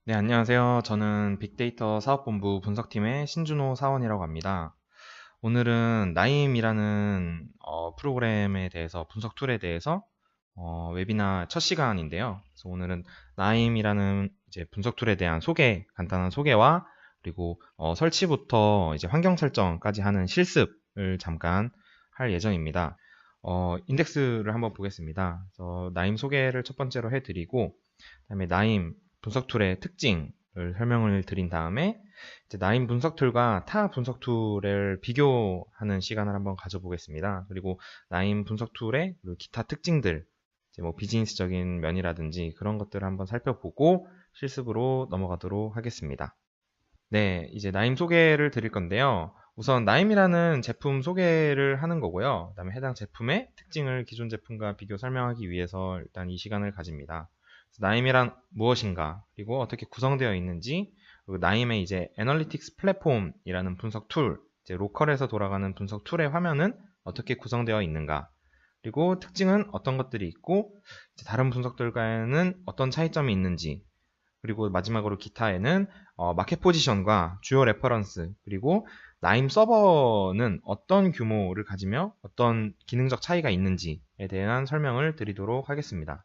네, 안녕하세요. 저는 빅데이터 사업본부 분석팀의 신준호 사원이라고 합니다. 오늘은 나임이라는 프로그램에 대해서, 분석 툴에 대해서 웨비나 첫 시간인데요. 그래서 오늘은 나임이라는 이제 분석 툴에 대한 간단한 소개와 그리고 설치부터 이제 환경 설정까지 하는 실습을 잠깐 할 예정입니다. 인덱스를 한번 보겠습니다. 그래서 나임 소개를 첫 번째로 해드리고, 그다음에 나임 분석 툴의 특징을 설명을 드린 다음에 이제 나임 분석 툴과 타 분석 툴을 비교하는 시간을 한번 가져보겠습니다. 그리고 나임 분석 툴의 기타 특징들, 이제 뭐 비즈니스적인 면이라든지 그런 것들을 한번 살펴보고 실습으로 넘어가도록 하겠습니다. 네, 이제 나임 소개를 드릴 건데요. 우선 나임이라는 제품 소개를 하는 거고요. 그다음에 해당 제품의 특징을 기존 제품과 비교 설명하기 위해서 일단 이 시간을 가집니다. 나임이란 무엇인가, 그리고 어떻게 구성되어 있는지, 그리고 나임의 이제 애널리틱스 플랫폼이라는 분석 툴, 이제 로컬에서 돌아가는 분석 툴의 화면은 어떻게 구성되어 있는가, 그리고 특징은 어떤 것들이 있고, 다른 분석들과는 어떤 차이점이 있는지, 그리고 마지막으로 기타에는 마켓 포지션과 주요 레퍼런스, 그리고 나임 서버는 어떤 규모를 가지며 어떤 기능적 차이가 있는지에 대한 설명을 드리도록 하겠습니다.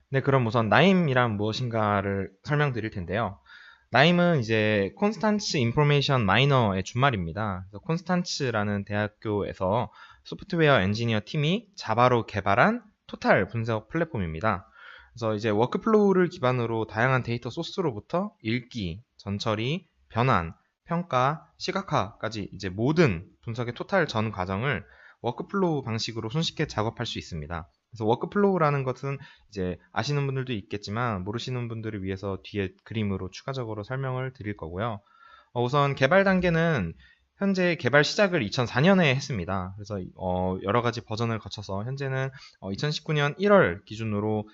네, 그럼 우선 나임이란 무엇인가를 설명드릴 텐데요. 나임은 이제 콘스탄츠 인포메이션 마이너의 준말입니다. 그래서 콘스탄츠라는 대학교에서 소프트웨어 엔지니어 팀이 자바로 개발한 토탈 분석 플랫폼입니다. 그래서 이제 워크플로우를 기반으로 다양한 데이터 소스로부터 읽기, 전처리, 변환, 평가, 시각화까지 이제 모든 분석의 토탈 전 과정을 워크플로우 방식으로 손쉽게 작업할 수 있습니다. 그래서 워크플로우라는 것은 이제 아시는 분들도 있겠지만 모르시는 분들을 위해서 뒤에 그림으로 추가적으로 설명을 드릴 거고요. 우선 개발 단계는 현재 개발 시작을 2004년에 했습니다. 그래서 여러 가지 버전을 거쳐서 현재는 2019년 1월 기준으로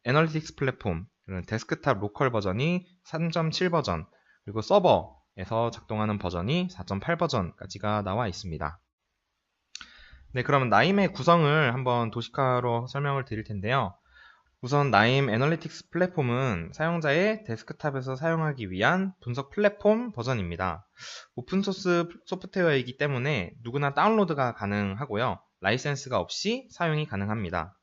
애널리틱스 플랫폼, 데스크탑 로컬 버전이 3.7 버전, 그리고 서버에서 작동하는 버전이 4.8 버전까지가 나와 있습니다. 네, 그러면 나임의 구성을 한번 도식화로 설명을 드릴 텐데요. 우선 나임 애널리틱스 플랫폼은 사용자의 데스크탑에서 사용하기 위한 분석 플랫폼 버전입니다. 오픈소스 소프트웨어이기 때문에 누구나 다운로드가 가능하고요. 라이센스가 없이 사용이 가능합니다.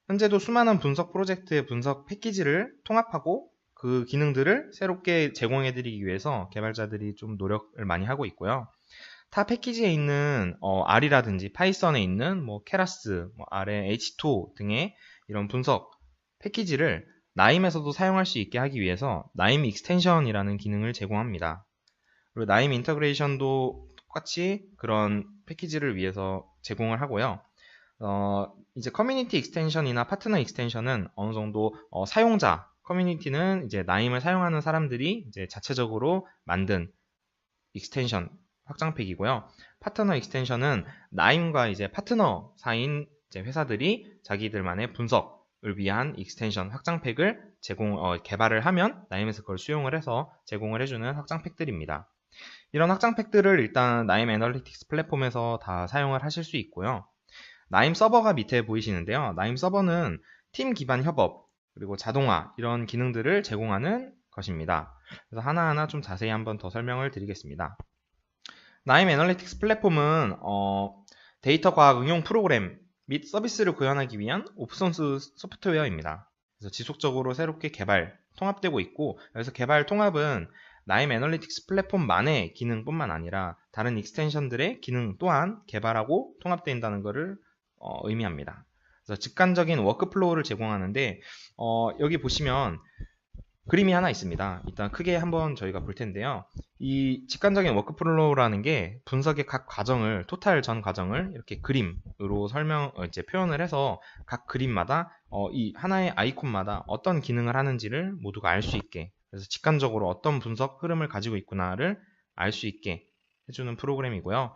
현재도 수많은 분석 프로젝트의 분석 패키지를 통합하고 그 기능들을 새롭게 제공해드리기 위해서 개발자들이 좀 노력을 많이 하고 있고요. 타 패키지에 있는 R이라든지 파이썬에 있는 뭐 케라스, 뭐 R의 H2 등의 이런 분석 패키지를 나임에서도 사용할 수 있게 하기 위해서 나임 익스텐션이라는 기능을 제공합니다. 그리고 나임 인터그레이션도 똑같이 그런 패키지를 위해서 제공을 하고요. 이제 커뮤니티 익스텐션이나 파트너 익스텐션은 어느 정도 사용자 커뮤니티는 이제 나임을 사용하는 사람들이 이제 자체적으로 만든 익스텐션 확장팩이고요. 파트너 익스텐션은 나임과 이제 파트너 사이인 이제 회사들이 자기들만의 분석을 위한 익스텐션 확장팩을 개발을 하면 나임에서 그걸 수용을 해서 제공을 해주는 확장팩들입니다. 이런 확장팩들을 일단 나임 애널리틱스 플랫폼에서 다 사용을 하실 수 있고요. 나임 서버가 밑에 보이시는데요. 나임 서버는 팀 기반 협업, 그리고 자동화 이런 기능들을 제공하는 것입니다. 그래서 하나하나 좀 자세히 한번 더 설명을 드리겠습니다. 나임 애널리틱스 플랫폼은 데이터 과학 응용 프로그램 및 서비스를 구현하기 위한 오픈소스 소프트웨어입니다. 그래서 지속적으로 새롭게 통합되고 있고, 그래서 개발 통합은 나임 애널리틱스 플랫폼만의 기능뿐만 아니라 다른 익스텐션들의 기능 또한 개발하고 통합된다는 것을 의미합니다. 그래서 직관적인 워크플로우를 제공하는데 여기 보시면 그림이 하나 있습니다. 일단 크게 한번 저희가 볼 텐데요. 이 직관적인 워크플로우라는 게 분석의 각 과정을, 토탈 전 과정을 이렇게 그림으로 이제 표현을 해서 각 그림마다 이 하나의 아이콘마다 어떤 기능을 하는지를 모두가 알 수 있게, 그래서 직관적으로 어떤 분석 흐름을 가지고 있구나를 알 수 있게 해주는 프로그램이고요.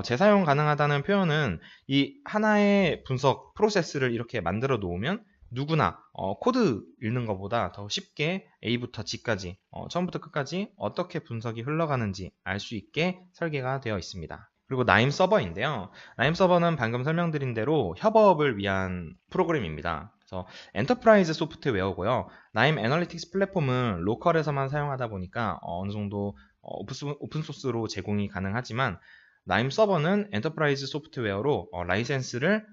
재사용 가능하다는 표현은 이 하나의 분석 프로세스를 이렇게 만들어 놓으면 누구나 코드 읽는 것보다 더 쉽게 A부터 G까지 처음부터 끝까지 어떻게 분석이 흘러가는지 알 수 있게 설계가 되어 있습니다. 그리고 나임 서버인데요. 나임 서버는 방금 설명드린 대로 협업을 위한 프로그램입니다. 그래서 엔터프라이즈 소프트웨어고요. 나임 애널리틱스 플랫폼은 로컬에서만 사용하다 보니까 어느 정도 오픈소스로 제공이 가능하지만 나임 서버는 엔터프라이즈 소프트웨어로 라이센스를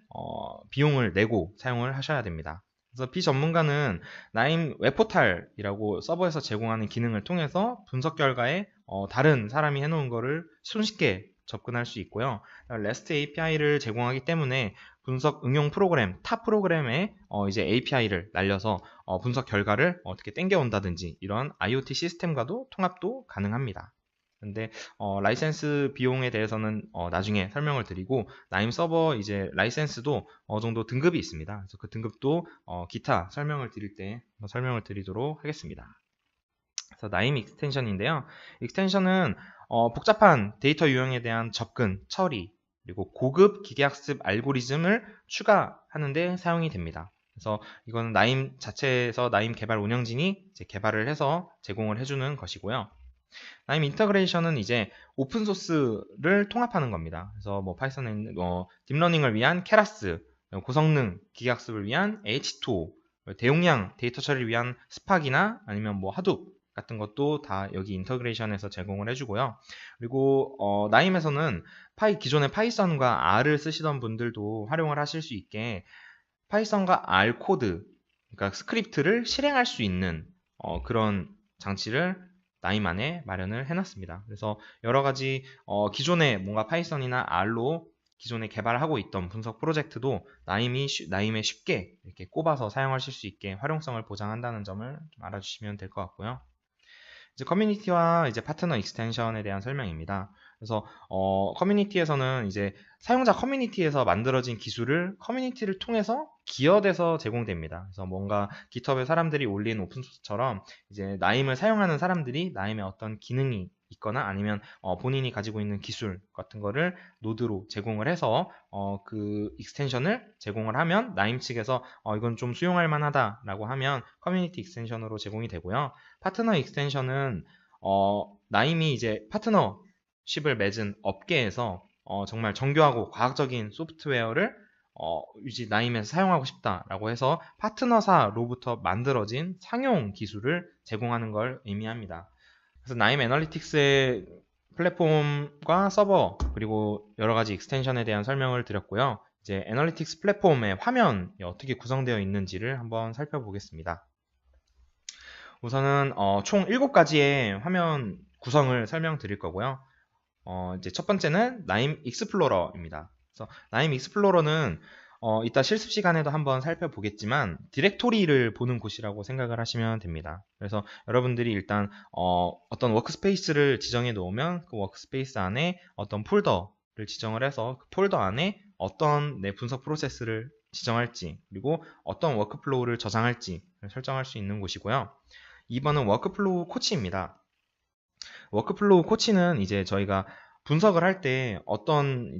비용을 내고 사용을 하셔야 됩니다. 그래서 비전문가는 나임 웹포탈이라고 서버에서 제공하는 기능을 통해서 분석 결과에 다른 사람이 해놓은 거를 손쉽게 접근할 수 있고요. REST API를 제공하기 때문에 분석 응용 프로그램, 타 프로그램에 이제 API를 날려서 분석 결과를 어떻게 땡겨온다든지 이런 IoT 시스템과도 통합도 가능합니다. 근데 라이센스 비용에 대해서는 나중에 설명을 드리고 나임 서버 이제 라이센스도 어느 정도 등급이 있습니다. 그래서 그 등급도 기타 설명을 드릴 때 설명을 드리도록 하겠습니다. 그래서 나임 익스텐션인데요. 익스텐션은 복잡한 데이터 유형에 대한 접근, 처리, 그리고 고급 기계학습 알고리즘을 추가하는 데 사용이 됩니다. 그래서 이거는 나임 자체에서 나임 개발 운영진이 이제 개발을 해서 제공을 해주는 것이고요. 나임 인터그레이션은 이제 오픈소스를 통합하는 겁니다. 그래서 뭐 파이썬에 있는 딥러닝을 위한 케라스, 고성능 기계학습을 위한 H2O, 대용량 데이터 처리를 위한 스팍이나 아니면 뭐 하둡 같은 것도 다 여기 인터그레이션에서 제공을 해주고요. 그리고 나임에서는 기존의 파이썬과 R을 쓰시던 분들도 활용을 하실 수 있게 파이썬과 R 코드, 그러니까 스크립트를 실행할 수 있는 그런 장치를 나임 안에 마련을 해놨습니다. 그래서 여러 가지 기존에 뭔가 파이썬이나 R로 기존에 개발하고 있던 분석 프로젝트도 나임에 쉽게 이렇게 꼽아서 사용하실 수 있게 활용성을 보장한다는 점을 좀 알아주시면 될 것 같고요. 이제 커뮤니티와 이제 파트너 익스텐션에 대한 설명입니다. 그래서 커뮤니티에서는 이제 사용자 커뮤니티에서 만들어진 기술을 커뮤니티를 통해서 기여돼서 제공됩니다. 그래서 뭔가 깃허브에 사람들이 올린 오픈소스처럼 이제 나임을 사용하는 사람들이 나임의 어떤 기능이 있거나 아니면 본인이 가지고 있는 기술 같은 거를 노드로 제공을 해서 그 익스텐션을 제공을 하면 나임 측에서 이건 좀 수용할 만하다라고 하면 커뮤니티 익스텐션으로 제공이 되고요. 파트너 익스텐션은 나임이 이제 파트너십을 맺은 업계에서 정말 정교하고 과학적인 소프트웨어를 유지 나임에서 사용하고 싶다라고 해서 파트너사로부터 만들어진 상용 기술을 제공하는 걸 의미합니다. 그래서 나임 애널리틱스의 플랫폼과 서버 그리고 여러 가지 익스텐션에 대한 설명을 드렸고요. 이제 애널리틱스 플랫폼의 화면이 어떻게 구성되어 있는지를 한번 살펴보겠습니다. 우선은 총 7가지의 화면 구성을 설명드릴 거고요. 이제 첫 번째는 나임 익스플로러입니다. 그래서 나임 익스플로러는 이따 실습 시간에도 한번 살펴보겠지만 디렉토리를 보는 곳이라고 생각을 하시면 됩니다. 그래서 여러분들이 일단 어떤 워크스페이스를 지정해 놓으면 그 워크스페이스 안에 어떤 폴더를 지정을 해서 그 폴더 안에 어떤 내 분석 프로세스를 지정할지 그리고 어떤 워크플로우를 저장할지 설정할 수 있는 곳이고요. 2번은 워크플로우 코치입니다. 워크플로우 코치는 이제 저희가 분석을 할 때 어떤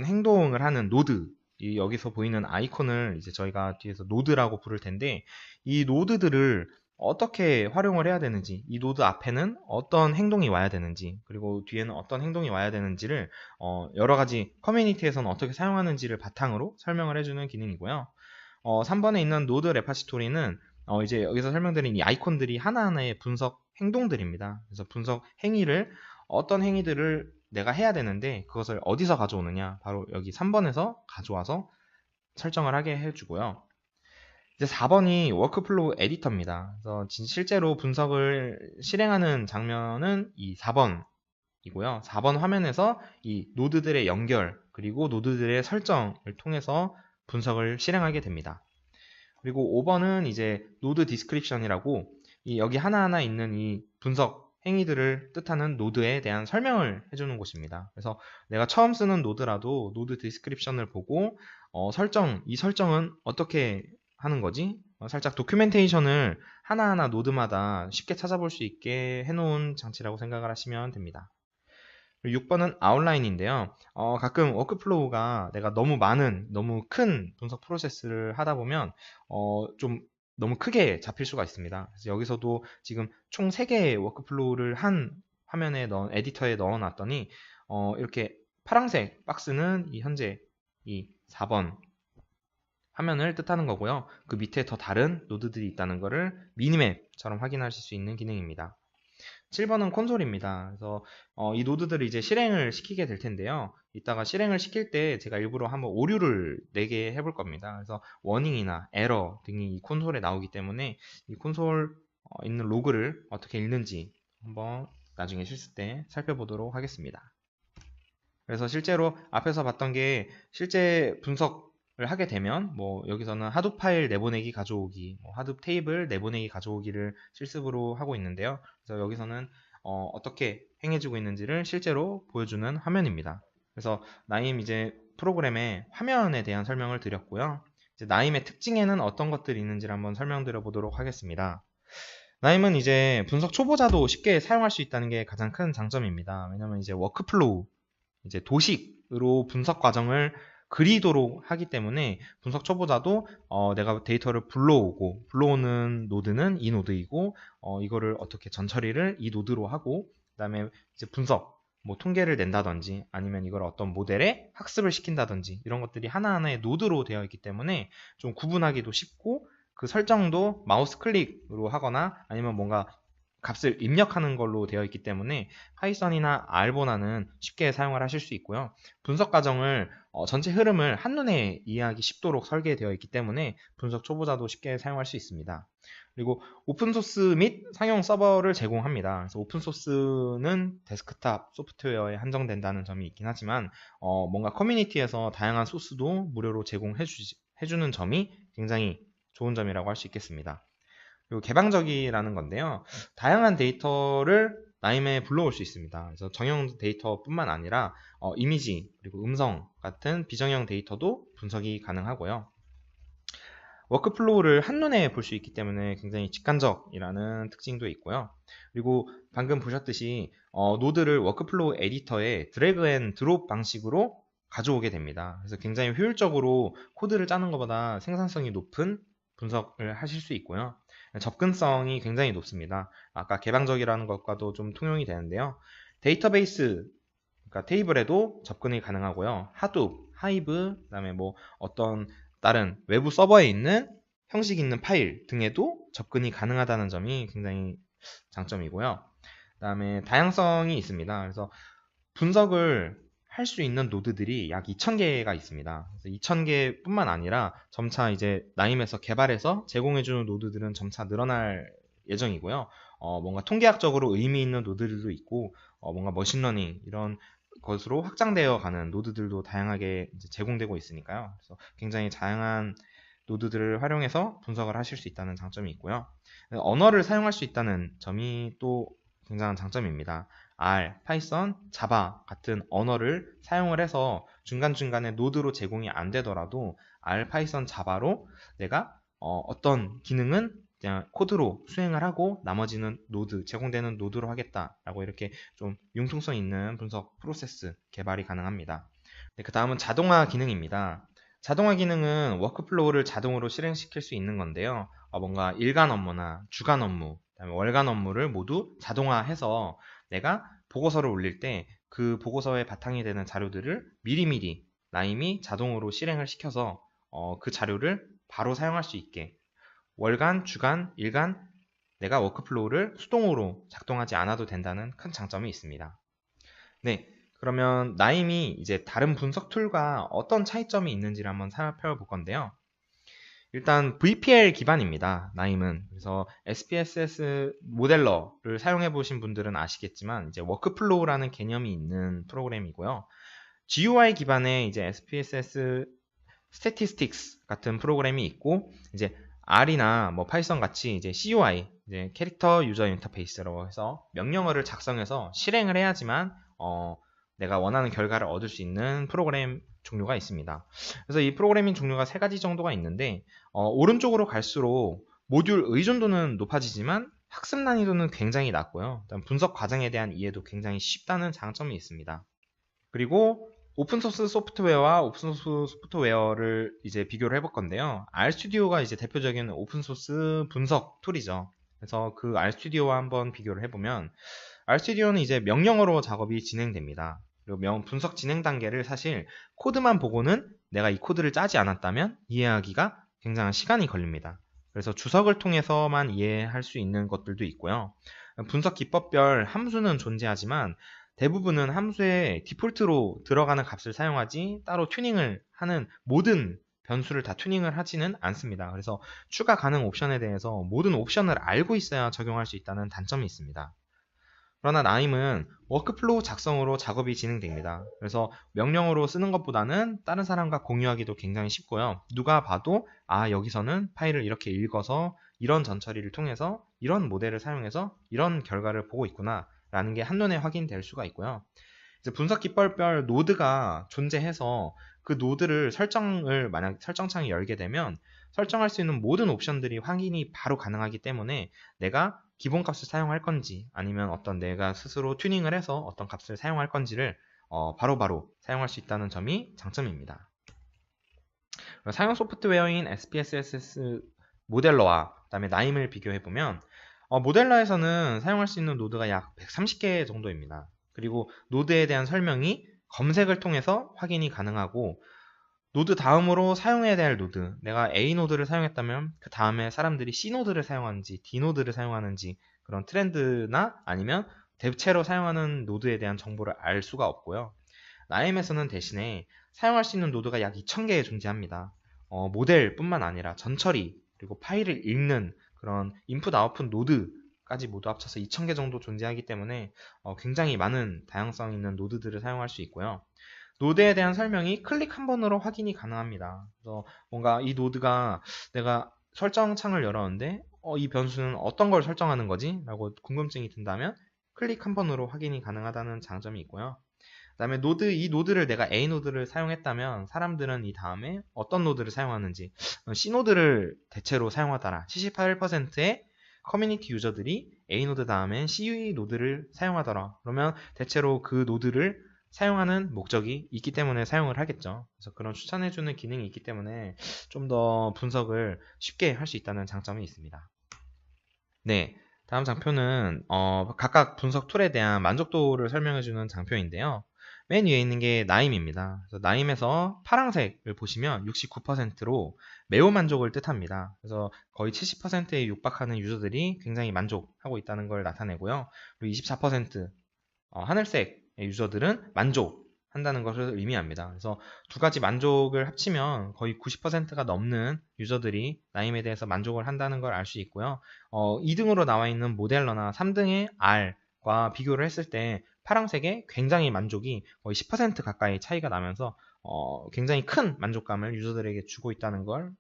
행동을 하는 노드, 여기서 보이는 아이콘을 이제 저희가 뒤에서 노드라고 부를 텐데 이 노드들을 어떻게 활용을 해야 되는지, 이 노드 앞에는 어떤 행동이 와야 되는지, 그리고 뒤에는 어떤 행동이 와야 되는지를 여러 가지 커뮤니티에서는 어떻게 사용하는지를 바탕으로 설명을 해주는 기능이고요. 3번에 있는 노드 레파지토리는 이제 여기서 설명드린 이 아이콘들이 하나하나의 분석 행동들입니다. 그래서 분석 행위를 어떤 행위들을 내가 해야 되는데 그것을 어디서 가져오느냐, 바로 여기 3번에서 가져와서 설정을 하게 해주고요. 이제 4번이 워크플로우 에디터입니다. 그래서 실제로 분석을 실행하는 장면은 이 4번이고요. 4번 화면에서 이 노드들의 연결 그리고 노드들의 설정을 통해서 분석을 실행하게 됩니다. 그리고 5번은 이제 노드 디스크립션이라고 여기 하나하나 있는 이 분석 행위들을 뜻하는 노드에 대한 설명을 해주는 곳입니다. 그래서 내가 처음 쓰는 노드라도 노드 디스크립션을 보고 이 설정은 어떻게 하는 거지? 살짝 도큐멘테이션을 하나하나 노드마다 쉽게 찾아볼 수 있게 해놓은 장치라고 생각을 하시면 됩니다. 6번은 아웃라인인데요. 가끔 워크플로우가 내가 너무 큰 분석 프로세스를 하다 보면 좀 너무 크게 잡힐 수가 있습니다. 그래서 여기서도 지금 총 3개의 워크플로우를 한 화면에 에디터에 넣어놨더니 이렇게 파란색 박스는 현재 이 4번 화면을 뜻하는 거고요. 그 밑에 더 다른 노드들이 있다는 것을 미니맵처럼 확인하실 수 있는 기능입니다. 7번은 콘솔입니다. 그래서 이 노드들을 이제 실행을 시키게 될 텐데요. 이따가 실행을 시킬 때 제가 일부러 한번 오류를 내게 해볼 겁니다. 그래서 워닝이나 에러 등이 이 콘솔에 나오기 때문에 이 콘솔 있는 로그를 어떻게 읽는지 한번 나중에 실습 때 살펴보도록 하겠습니다. 그래서 실제로 앞에서 봤던 게 실제 분석을 하게 되면 뭐 여기서는 하둡 파일 내보내기 가져오기, 하둡 테이블 내보내기 가져오기를 실습으로 하고 있는데요. 그래서 여기서는 어떻게 행해지고 있는지를 실제로 보여주는 화면입니다. 그래서 나임 이제 프로그램의 화면에 대한 설명을 드렸고요. 이제 나임의 특징에는 어떤 것들이 있는지를 한번 설명드려 보도록 하겠습니다. 나임은 이제 분석 초보자도 쉽게 사용할 수 있다는 게 가장 큰 장점입니다. 왜냐면 이제 워크플로우, 이제 도식으로 분석 과정을 그리도록 하기 때문에 분석 초보자도 내가 데이터를 불러오는 노드는 이 노드이고 이거를 어떻게 전처리를 이 노드로 하고 그다음에 이제 분석 뭐 통계를 낸다든지 아니면 이걸 어떤 모델에 학습을 시킨다든지 이런 것들이 하나하나의 노드로 되어 있기 때문에 좀 구분하기도 쉽고 그 설정도 마우스 클릭으로 하거나 아니면 뭔가 값을 입력하는 걸로 되어 있기 때문에 파이썬이나 R보다는 쉽게 사용을 하실 수 있고요. 분석 과정을 전체 흐름을 한눈에 이해하기 쉽도록 설계되어 있기 때문에 분석 초보자도 쉽게 사용할 수 있습니다. 그리고 오픈소스 및 상용 서버를 제공합니다. 그래서 오픈소스는 데스크탑 소프트웨어에 한정된다는 점이 있긴 하지만 뭔가 커뮤니티에서 다양한 소스도 무료로 제공해주는 점이 굉장히 좋은 점이라고 할 수 있겠습니다. 그리고 개방적이라는 건데요. 다양한 데이터를 나임에 불러올 수 있습니다. 그래서 정형 데이터뿐만 아니라 이미지 그리고 음성 같은 비정형 데이터도 분석이 가능하고요. 워크플로우를 한눈에 볼 수 있기 때문에 굉장히 직관적이라는 특징도 있고요. 그리고 방금 보셨듯이 노드를 워크플로우 에디터에 드래그 앤 드롭 방식으로 가져오게 됩니다. 그래서 굉장히 효율적으로 코드를 짜는 것보다 생산성이 높은 분석을 하실 수 있고요. 접근성이 굉장히 높습니다. 아까 개방적이라는 것과도 좀 통용이 되는데요. 데이터베이스, 그러니까 테이블에도 접근이 가능하고요. 하둡, 하이브, 그다음에 뭐 어떤 다른 외부 서버에 있는 형식 있는 파일 등에도 접근이 가능하다는 점이 굉장히 장점이고요. 그다음에 다양성이 있습니다. 그래서 분석을 할 수 있는 노드들이 약 2000개가 있습니다. 그래서 2000개뿐만 아니라 점차 이제 나임에서 개발해서 제공해주는 노드들은 점차 늘어날 예정이고요. 뭔가 통계학적으로 의미 있는 노드들도 있고, 뭔가 머신러닝 이런 것으로 확장되어 가는 노드들도 다양하게 이제 제공되고 있으니까요. 그래서 굉장히 다양한 노드들을 활용해서 분석을 하실 수 있다는 장점이 있고요. 언어를 사용할 수 있다는 점이 또 굉장한 장점입니다. R, 파이썬, 자바 같은 언어를 사용을 해서 중간중간에 노드로 제공이 안 되더라도 R, 파이썬, 자바로 내가 어떤 기능은 그냥 코드로 수행을 하고 나머지는 노드, 제공되는 노드로 하겠다라고 이렇게 좀 융통성 있는 분석 프로세스 개발이 가능합니다. 그 다음은 자동화 기능입니다. 자동화 기능은 워크플로우를 자동으로 실행시킬 수 있는 건데요. 뭔가 일간 업무나 주간 업무, 그다음에 월간 업무를 모두 자동화해서 내가 보고서를 올릴 때 그 보고서의 바탕이 되는 자료들을 미리미리 나임이 자동으로 실행을 시켜서 그 자료를 바로 사용할 수 있게 월간, 주간, 일간 내가 워크플로우를 수동으로 작동하지 않아도 된다는 큰 장점이 있습니다. 네, 그러면 나임이 이제 다른 분석 툴과 어떤 차이점이 있는지를 한번 살펴볼 건데요. 일단 VPL 기반입니다. 나임은. 그래서 SPSS 모델러를 사용해 보신 분들은 아시겠지만 이제 워크플로우라는 개념이 있는 프로그램이고요. GUI 기반의 이제 SPSS Statistics 같은 프로그램이 있고 이제 R이나 뭐 파이썬 같이 이제 CUI, 이제 캐릭터 유저 인터페이스라고 해서 명령어를 작성해서 실행을 해야지만 내가 원하는 결과를 얻을 수 있는 프로그램 종류가 있습니다. 그래서 이 프로그래밍 종류가 3가지 정도가 있는데 오른쪽으로 갈수록 모듈 의존도는 높아지지만 학습 난이도는 굉장히 낮고요. 일단 분석 과정에 대한 이해도 굉장히 쉽다는 장점이 있습니다. 그리고 오픈소스 소프트웨어와 오픈소스 소프트웨어를 이제 비교를 해볼 건데요. RStudio가 이제 대표적인 오픈소스 분석 툴이죠. 그래서 그 RStudio와 한번 비교를 해보면 RStudio는 이제 명령어로 작업이 진행됩니다. 그리고 분석 진행 단계를 사실 코드만 보고는 내가 이 코드를 짜지 않았다면 이해하기가 굉장한 시간이 걸립니다. 그래서 주석을 통해서만 이해할 수 있는 것들도 있고요. 분석 기법별 함수는 존재하지만 대부분은 함수에 디폴트로 들어가는 값을 사용하지 따로 튜닝을 하는 모든 변수를 다 튜닝을 하지는 않습니다. 그래서 추가 가능 옵션에 대해서 모든 옵션을 알고 있어야 적용할 수 있다는 단점이 있습니다. 그러나 나임은 워크플로우 작성으로 작업이 진행됩니다. 그래서 명령어로 쓰는 것보다는 다른 사람과 공유하기도 굉장히 쉽고요. 누가 봐도 여기서는 파일을 이렇게 읽어서 이런 전처리를 통해서 이런 모델을 사용해서 이런 결과를 보고 있구나 라는 게 한눈에 확인될 수가 있고요. 이제 분석 기법별 노드가 존재해서 그 노드를 만약 설정창이 열게 되면 설정할 수 있는 모든 옵션들이 확인이 바로 가능하기 때문에 내가 기본 값을 사용할 건지 아니면 어떤 내가 스스로 튜닝을 해서 어떤 값을 사용할 건지를 바로바로 사용할 수 있다는 점이 장점입니다. 사용 소프트웨어인 SPSS 모델러와 그다음에 나임을 비교해보면 모델러에서는 사용할 수 있는 노드가 약 130개 정도입니다. 그리고 노드에 대한 설명이 검색을 통해서 확인이 가능하고 노드 다음으로 사용해야 될 노드, 내가 A 노드를 사용했다면 그 다음에 사람들이 C 노드를 사용하는지 D 노드를 사용하는지 그런 트렌드나 아니면 대체로 사용하는 노드에 대한 정보를 알 수가 없고요. 나임에서는 대신에 사용할 수 있는 노드가 약 2000개 존재합니다. 모델뿐만 아니라 전처리 그리고 파일을 읽는 그런 인풋 아웃풋 노드까지 모두 합쳐서 2000개 정도 존재하기 때문에 굉장히 많은 다양성 있는 노드들을 사용할 수 있고요. 노드에 대한 설명이 클릭 한 번으로 확인이 가능합니다. 그래서 뭔가 이 노드가 내가 설정 창을 열었는데 이 변수는 어떤 걸 설정하는 거지? 라고 궁금증이 든다면 클릭 한 번으로 확인이 가능하다는 장점이 있고요. 그 다음에 이 노드를 내가 A 노드를 사용했다면 사람들은 이 다음에 어떤 노드를 사용하는지 C 노드를 대체로 사용하더라. 78%의 커뮤니티 유저들이 A 노드 다음엔 C 노드를 사용하더라. 그러면 대체로 그 노드를 사용하는 목적이 있기 때문에 사용을 하겠죠. 그래서 그런 추천해주는 기능이 있기 때문에 좀 더 분석을 쉽게 할 수 있다는 장점이 있습니다. 네, 다음 장표는 각각 분석 툴에 대한 만족도를 설명해주는 장표인데요. 맨 위에 있는 게 나임입니다. 그래서 나임에서 파란색을 보시면 69%로 매우 만족을 뜻합니다. 그래서 거의 70%에 육박하는 유저들이 굉장히 만족하고 있다는 걸 나타내고요. 그리고 24% 하늘색 유저들은 만족한다는 것을 의미합니다. 그래서 두 가지 만족을 합치면 거의 90%가 넘는 유저들이 나임에 대해서 만족을 한다는 걸 알 수 있고요. 2등으로 나와 있는 모델러나 3등의 R과 비교를 했을 때 파란색의 굉장히 만족이 거의 10% 가까이 차이가 나면서 굉장히 큰 만족감을 유저들에게 주고 있다는 걸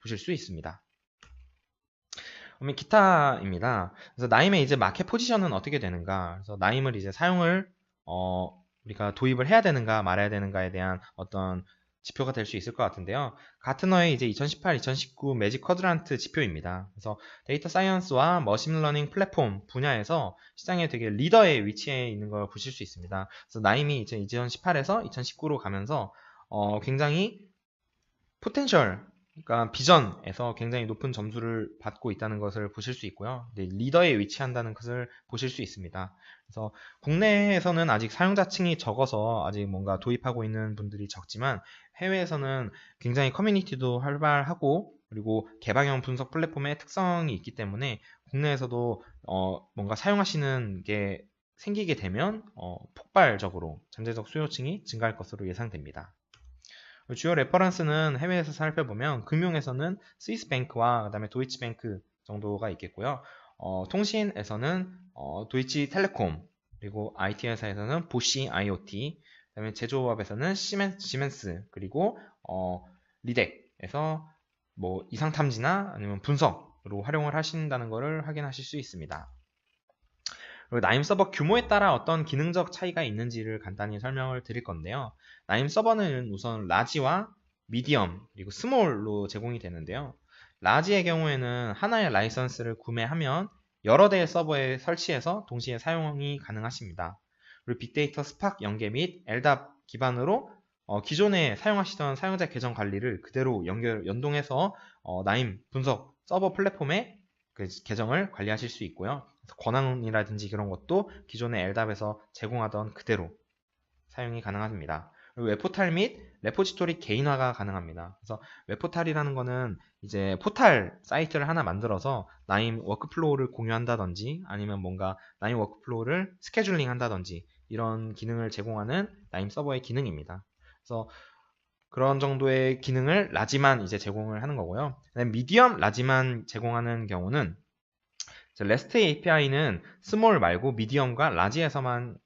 보실 수 있습니다. 그러면 기타입니다. 그래서 나임의 이제 마켓 포지션은 어떻게 되는가? 그래서 나임을 이제 사용을 우리가 도입을 해야 되는가 말아야 되는가에 대한 어떤 지표가 될 수 있을 것 같은데요. 가트너의 이제 2018, 2019 매직 쿼드란트 지표입니다. 그래서 데이터 사이언스와 머신러닝 플랫폼 분야에서 시장에 되게 리더의 위치에 있는 걸 보실 수 있습니다. 그래서 나임이 이제 2018에서 2019로 가면서 굉장히 포텐셜, 그러니까 비전에서 굉장히 높은 점수를 받고 있다는 것을 보실 수 있고요. 리더에 위치한다는 것을 보실 수 있습니다. 그래서 국내에서는 아직 사용자층이 적어서 아직 뭔가 도입하고 있는 분들이 적지만 해외에서는 굉장히 커뮤니티도 활발하고 그리고 개방형 분석 플랫폼의 특성이 있기 때문에 국내에서도 뭔가 사용하시는 게 생기게 되면 폭발적으로 잠재적 수요층이 증가할 것으로 예상됩니다. 주요 레퍼런스는 해외에서 살펴보면 금융에서는 스위스뱅크와 그다음에 도이치뱅크 정도가 있겠고요. 통신에서는 도이치텔레콤, 그리고 IT 회사에서는 보시 IoT, 그다음에 제조업에서는 시멘스, 그리고 리덱에서 뭐 이상 탐지나 아니면 분석으로 활용을 하신다는 것을 확인하실 수 있습니다. 그리고 나임 서버 규모에 따라 어떤 기능적 차이가 있는지를 간단히 설명을 드릴 건데요. 나임 서버는 우선 라지와 미디엄 그리고 스몰로 제공이 되는데요. 라지의 경우에는 하나의 라이선스를 구매하면 여러 대의 서버에 설치해서 동시에 사용이 가능하십니다. 그리고 빅데이터 스팍 연계 및 LDAP 기반으로 기존에 사용하시던 사용자 계정 관리를 그대로 연동해서 나임 분석 서버 플랫폼에 그 계정을 관리하실 수 있고요. 권한이라든지 그런 것도 기존의 LDAP에서 제공하던 그대로 사용이 가능합니다. 웹포탈 및 레포지토리 개인화가 가능합니다. 그래서 웹포탈이라는 거는 이제 포탈 사이트를 하나 만들어서 나임 워크플로우를 공유한다든지 아니면 뭔가 나임 워크플로우를 스케줄링 한다든지 이런 기능을 제공하는 나임 서버의 기능입니다. 그래서 그런 정도의 기능을 라지만 이제 제공을 하는 거고요. 미디엄 라지만 제공하는 경우는 REST API는 스몰 말고 미디엄과 라지에서만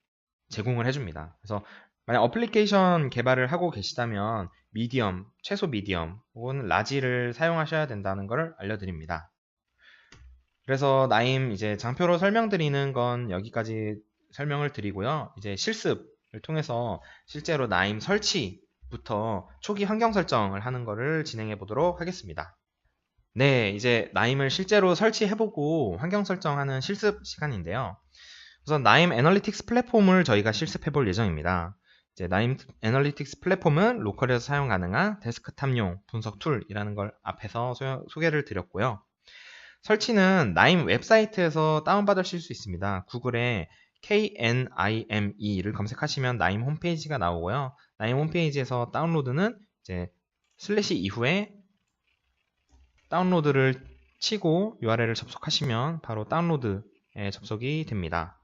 제공을 해줍니다. 그래서 만약 어플리케이션 개발을 하고 계시다면 미디엄, 최소 미디엄 혹은 라지를 사용하셔야 된다는 것을 알려드립니다. 그래서 나임 이제 장표로 설명드리는 건 여기까지 설명을 드리고요. 이제 실습을 통해서 실제로 나임 설치부터 초기 환경 설정을 하는 것을 진행해 보도록 하겠습니다. 네, 이제 나임을 실제로 설치해보고 환경 설정하는 실습 시간인데요. 우선 나임 애널리틱스 플랫폼을 저희가 실습해 볼 예정입니다. 이제 나임 애널리틱스 플랫폼은 로컬에서 사용 가능한 데스크탑용 분석 툴이라는 걸 앞에서 소개를 드렸고요. 설치는 나임 웹사이트에서 다운받으실 수 있습니다. 구글에 KNIME를 검색하시면 나임 홈페이지가 나오고요. 나임 홈페이지에서 다운로드는 이제 슬래시 이후에 다운로드를 치고 URL을 접속하시면 바로 다운로드에 접속이 됩니다.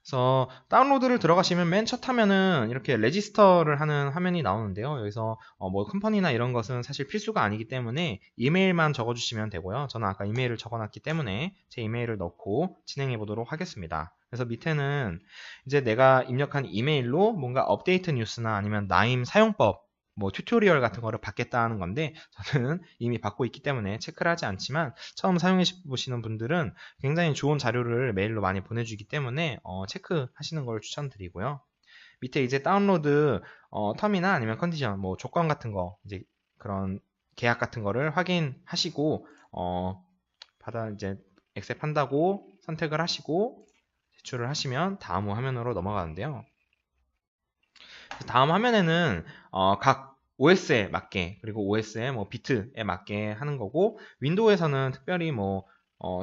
그래서 다운로드를 들어가시면 맨 첫 화면은 이렇게 레지스터를 하는 화면이 나오는데요. 여기서 뭐 컴퍼니나 이런 것은 사실 필수가 아니기 때문에 이메일만 적어주시면 되고요. 저는 아까 이메일을 적어놨기 때문에 제 이메일을 넣고 진행해 보도록 하겠습니다. 그래서 밑에는 이제 내가 입력한 이메일로 뭔가 업데이트 뉴스나 아니면 나임 사용법 뭐 튜토리얼 같은 거를 받겠다는 건데 저는 이미 받고 있기 때문에 체크를 하지 않지만 처음 사용해 보시는 분들은 굉장히 좋은 자료를 메일로 많이 보내주기 때문에 체크하시는 걸 추천드리고요. 밑에 이제 다운로드 텀이나 아니면 컨디션 뭐 조건 같은 거 이제 그런 계약 같은 거를 확인하시고 받아 이제 액셉 한다고 선택을 하시고 제출을 하시면 다음 화면으로 넘어가는데요. 다음 화면에는 각 OS에 맞게 그리고 OS의 뭐 비트에 맞게 하는 거고 윈도우에서는 특별히 뭐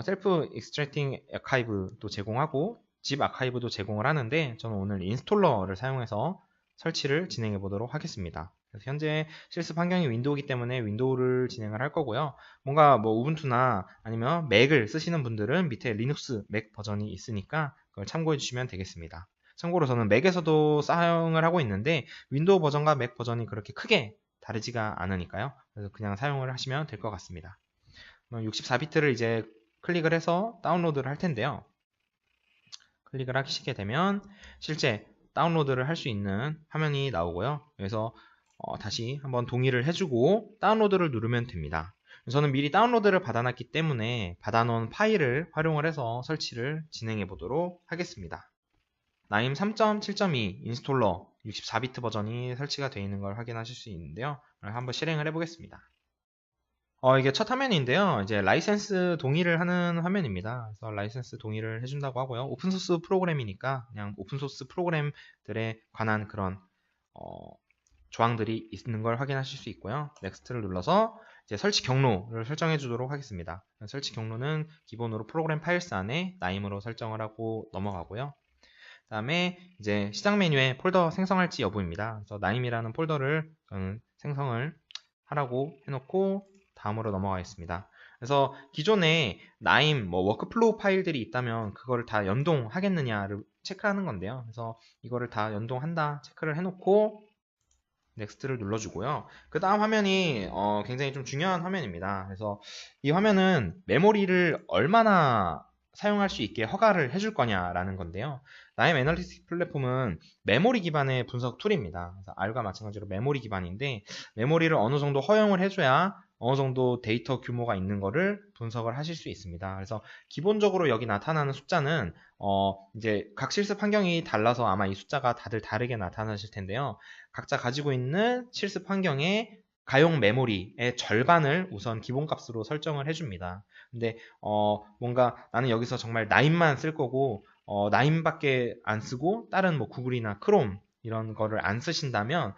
셀프 익스트랙팅 아카이브도 제공하고 집 아카이브도 제공을 하는데 저는 오늘 인스톨러를 사용해서 설치를 진행해 보도록 하겠습니다. 그래서 현재 실습 환경이 윈도우이기 때문에 윈도우를 진행을 할 거고요. 뭔가 뭐 우분투나 아니면 맥을 쓰시는 분들은 밑에 리눅스 맥 버전이 있으니까 그걸 참고해 주시면 되겠습니다. 참고로 저는 맥에서도 사용을 하고 있는데 윈도우 버전과 맥 버전이 그렇게 크게 다르지가 않으니까요. 그래서 그냥 사용을 하시면 될 것 같습니다. 64비트를 이제 클릭을 해서 다운로드를 할 텐데요. 클릭을 하시게 되면 실제 다운로드를 할 수 있는 화면이 나오고요. 그래서 다시 한번 동의를 해주고 다운로드를 누르면 됩니다. 저는 미리 다운로드를 받아놨기 때문에 받아놓은 파일을 활용을 해서 설치를 진행해 보도록 하겠습니다. 나임 3.7.2 인스톨러 64비트 버전이 설치가 되어 있는 걸 확인하실 수 있는데요. 한번 실행을 해보겠습니다. 이게 첫 화면인데요. 이제 라이센스 동의를 하는 화면입니다. 그래서 라이센스 동의를 해준다고 하고요. 오픈소스 프로그램이니까 그냥 오픈소스 프로그램들에 관한 그런 조항들이 있는 걸 확인하실 수 있고요. 넥스트를 눌러서 이제 설치 경로를 설정해 주도록 하겠습니다. 설치 경로는 기본으로 프로그램 파일스 안에 나임으로 설정을 하고 넘어가고요. 그 다음에 이제 시작 메뉴에 폴더 생성할지 여부입니다. 그래서 나임이라는 폴더를 저는 생성을 하라고 해놓고 다음으로 넘어가겠습니다. 그래서 기존에 나임 뭐 워크플로우 파일들이 있다면 그거를 다 연동하겠느냐를 체크하는 건데요. 그래서 이거를 다 연동한다 체크를 해놓고 넥스트를 눌러주고요. 그 다음 화면이 굉장히 좀 중요한 화면입니다. 그래서 이 화면은 메모리를 얼마나 사용할 수 있게 허가를 해줄 거냐라는 건데요. 나임 애널리틱스 플랫폼은 메모리 기반의 분석 툴입니다. 그래서 R과 마찬가지로 메모리 기반인데 메모리를 어느 정도 허용을 해줘야 어느 정도 데이터 규모가 있는 거를 분석을 하실 수 있습니다. 그래서 기본적으로 여기 나타나는 숫자는 이제 각 실습 환경이 달라서 아마 이 숫자가 다들 다르게 나타나실 텐데요. 각자 가지고 있는 실습 환경에 가용 메모리의 절반을 우선 기본값으로 설정을 해줍니다. 근데 뭔가 나는 여기서 정말 나임만 쓸 거고 나임밖에 안 쓰고 다른 뭐 구글이나 크롬 이런 거를 안 쓰신다면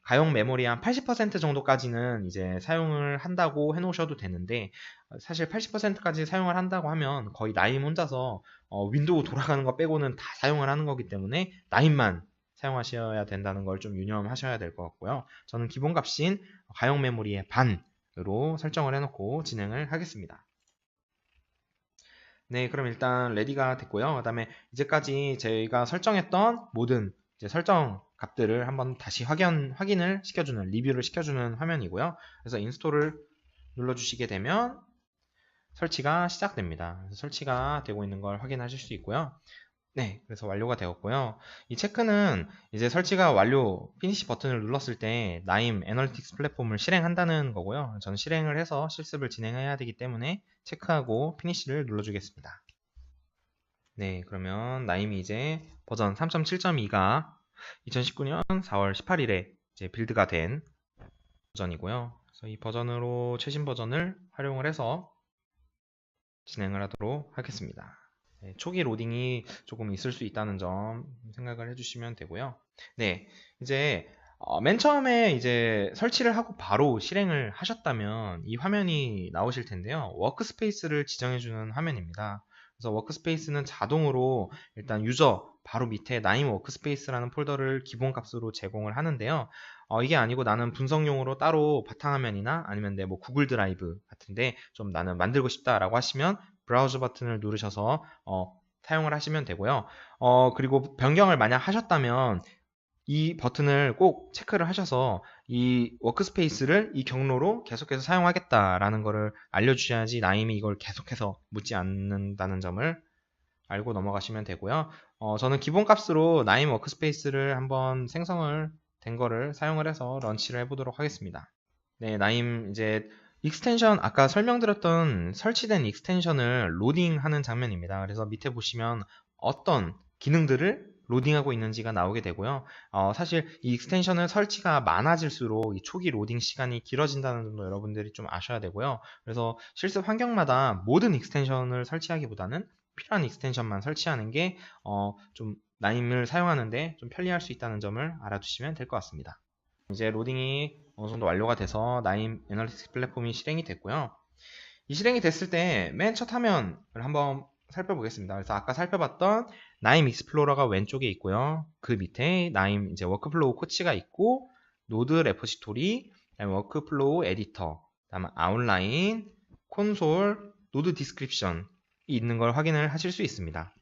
가용 메모리 한 80% 정도까지는 이제 사용을 한다고 해놓으셔도 되는데 사실 80%까지 사용을 한다고 하면 거의 나임 혼자서 윈도우 돌아가는 거 빼고는 다 사용을 하는 거기 때문에 나임만 사용하셔야 된다는 걸 좀 유념하셔야 될 것 같고요. 저는 기본값인 가용 메모리의 반으로 설정을 해놓고 진행을 하겠습니다. 네, 그럼 일단 레디가 됐고요. 그 다음에 이제까지 저희가 설정했던 모든 이제 설정 값들을 한번 다시 확인을 시켜주는, 리뷰를 시켜주는 화면이고요. 그래서 인스톨을 눌러주시게 되면 설치가 시작됩니다. 설치가 되고 있는 걸 확인하실 수 있고요. 네, 그래서 완료가 되었고요. 이 체크는 이제 설치가 완료, 피니시 버튼을 눌렀을 때 나임 애널리틱스 플랫폼을 실행한다는 거고요. 저는 실행을 해서 실습을 진행해야 되기 때문에 체크하고 피니시를 눌러주겠습니다. 네, 그러면 나임이 이제 버전 3.7.2가 2019년 4월 18일에 이제 빌드가 된 버전이고요. 그래서 이 버전으로 최신 버전을 활용을 해서 진행을 하도록 하겠습니다. 네, 초기 로딩이 조금 있을 수 있다는 점 생각을 해주시면 되고요. 네, 이제 맨 처음에 이제 설치를 하고 바로 실행을 하셨다면 이 화면이 나오실 텐데요. 워크스페이스를 지정해주는 화면입니다. 그래서 워크스페이스는 자동으로 일단 유저 바로 밑에 나임 워크스페이스라는 폴더를 기본값으로 제공을 하는데요. 이게 아니고 나는 분석용으로 따로 바탕화면이나 아니면 내 뭐 구글 드라이브 같은데 좀 나는 만들고 싶다라고 하시면 브라우저 버튼을 누르셔서 사용을 하시면 되고요. 그리고 변경을 만약 하셨다면 이 버튼을 꼭 체크를 하셔서 이 워크스페이스를 이 경로로 계속해서 사용하겠다라는 것을 알려주셔야지 나임이 이걸 계속해서 묻지 않는다는 점을 알고 넘어가시면 되고요. 저는 기본값으로 나임 워크스페이스를 한번 생성을 된 거를 사용을 해서 런치를 해보도록 하겠습니다. 네, 나임 이제 익스텐션 아까 설명드렸던 설치된 익스텐션을 로딩하는 장면입니다. 그래서 밑에 보시면 어떤 기능들을 로딩하고 있는지가 나오게 되고요. 사실 이 익스텐션은 설치가 많아질수록 이 초기 로딩 시간이 길어진다는 점도 여러분들이 좀 아셔야 되고요. 그래서 실습 환경마다 모든 익스텐션을 설치하기보다는 필요한 익스텐션만 설치하는 게 좀 나임을 사용하는데 좀 편리할 수 있다는 점을 알아두시면 될 것 같습니다. 이제 로딩이 어느 정도 완료가 돼서 나임 애널리틱스 플랫폼이 실행이 됐고요. 이 실행이 됐을 때 맨 첫 화면을 한번 살펴보겠습니다. 그래서 아까 살펴봤던 나임 익스플로러가 왼쪽에 있고요. 그 밑에 나임 이제 워크플로우 코치가 있고 노드 레포지토리, 워크플로우 에디터, 다음에 아웃라인, 콘솔, 노드 디스크립션이 있는 걸 확인을 하실 수 있습니다.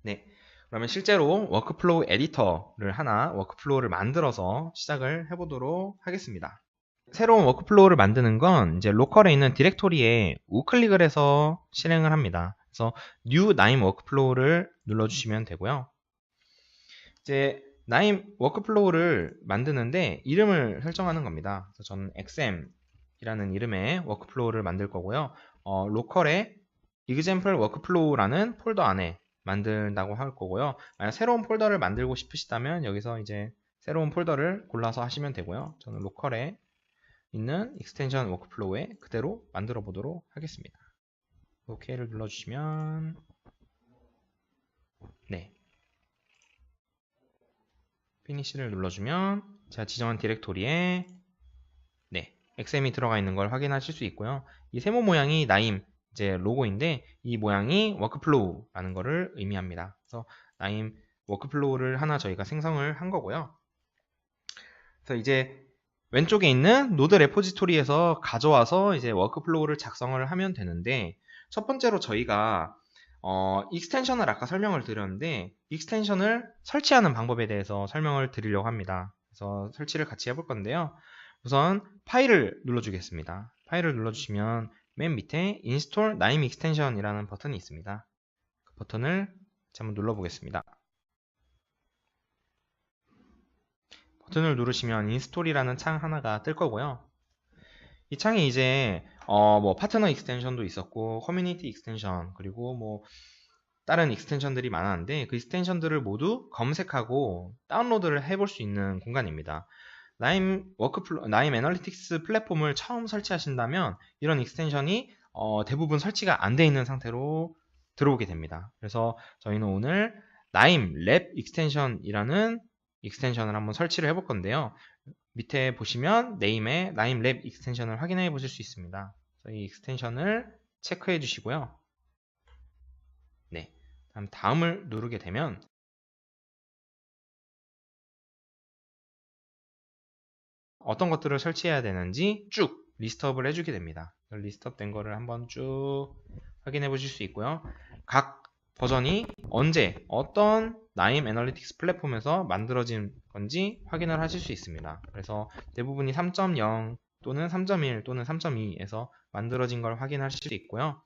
네. 그러면 실제로 워크플로우 에디터를 워크플로우를 만들어서 시작을 해보도록 하겠습니다. 새로운 워크플로우를 만드는 건 이제 로컬에 있는 디렉토리에 우클릭을 해서 실행을 합니다. 그래서 New Nime 워크플로우를 눌러주시면 되고요. 이제 Nime 워크플로우를 만드는데 이름을 설정하는 겁니다. 그래서 저는 XM이라는 이름의 워크플로우를 만들 거고요. 로컬에 example workflow라는 폴더 안에 만든다고 할 거고요. 만약 새로운 폴더를 만들고 싶으시다면 여기서 이제 새로운 폴더를 골라서 하시면 되고요. 저는 로컬에 있는 익스텐션 워크플로우에 그대로 만들어 보도록 하겠습니다. OK를 눌러주시면 네, 피니시를 눌러주면 제가 지정한 디렉토리에 네, XM이 들어가 있는 걸 확인하실 수 있고요. 이 세모 모양이 나임 이제 로고인데 이 모양이 워크플로우라는 것을 의미합니다. 그래서 나임 워크플로우를 하나 저희가 생성을 한 거고요. 그래서 이제 왼쪽에 있는 노드 레포지토리에서 가져와서 이제 워크플로우를 작성을 하면 되는데 첫 번째로 저희가 익스텐션을 아까 설명을 드렸는데 익스텐션을 설치하는 방법에 대해서 설명을 드리려고 합니다. 그래서 설치를 같이 해볼 건데요. 우선 파일을 눌러주겠습니다. 파일을 눌러주시면 맨 밑에 Install Nime Extension 이라는 버튼이 있습니다. 그 버튼을 한번 눌러보겠습니다. 버튼을 누르시면 인스톨이라는 창 하나가 뜰 거고요. 이 창에 이제 뭐 파트너 익스텐션도 있었고 커뮤니티 익스텐션 그리고 뭐 다른 익스텐션들이 많았는데 그 익스텐션들을 모두 검색하고 다운로드를 해볼 수 있는 공간입니다. 나임 애널리틱스 플랫폼을 처음 설치하신다면 이런 익스텐션이 대부분 설치가 안 돼 있는 상태로 들어오게 됩니다. 그래서 저희는 오늘 나임 랩 익스텐션이라는 익스텐션을 한번 설치를 해볼 건데요. 밑에 보시면 네임에 나임 랩 익스텐션을 확인해 보실 수 있습니다. 이 익스텐션을 체크해 주시고요. 네, 다음을 누르게 되면 어떤 것들을 설치해야 되는지 쭉 리스트업을 해주게 됩니다. 리스트업 된 거를 한번 쭉 확인해 보실 수 있고요. 각 버전이 언제 어떤 나임 애널리틱스 플랫폼에서 만들어진 건지 확인을 하실 수 있습니다. 그래서 대부분이 3.0 또는 3.1 또는 3.2에서 만들어진 걸 확인하실 수 있고요.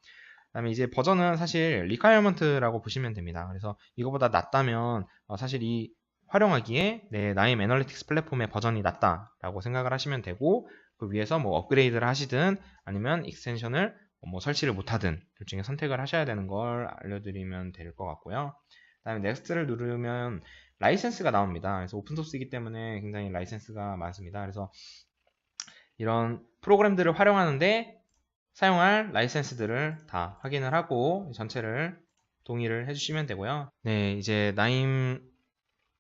그 다음에 이제 버전은 사실 리퀘어먼트라고 보시면 됩니다. 그래서 이거보다 낮다면 사실 이 활용하기에 나임 애널리틱스 플랫폼의 버전이 낮다라고 생각을 하시면 되고, 그 위에서 뭐 업그레이드를 하시든 아니면 익스텐션을 뭐 설치를 못하든 둘 중에 선택을 하셔야 되는 걸 알려드리면 될 것 같고요. 그 다음에 넥스트를 누르면 라이센스가 나옵니다. 그래서 오픈소스이기 때문에 굉장히 라이센스가 많습니다. 그래서 이런 프로그램들을 활용하는데 사용할 라이센스들을 다 확인을 하고 전체를 동의를 해주시면 되고요. 네, 이제 나임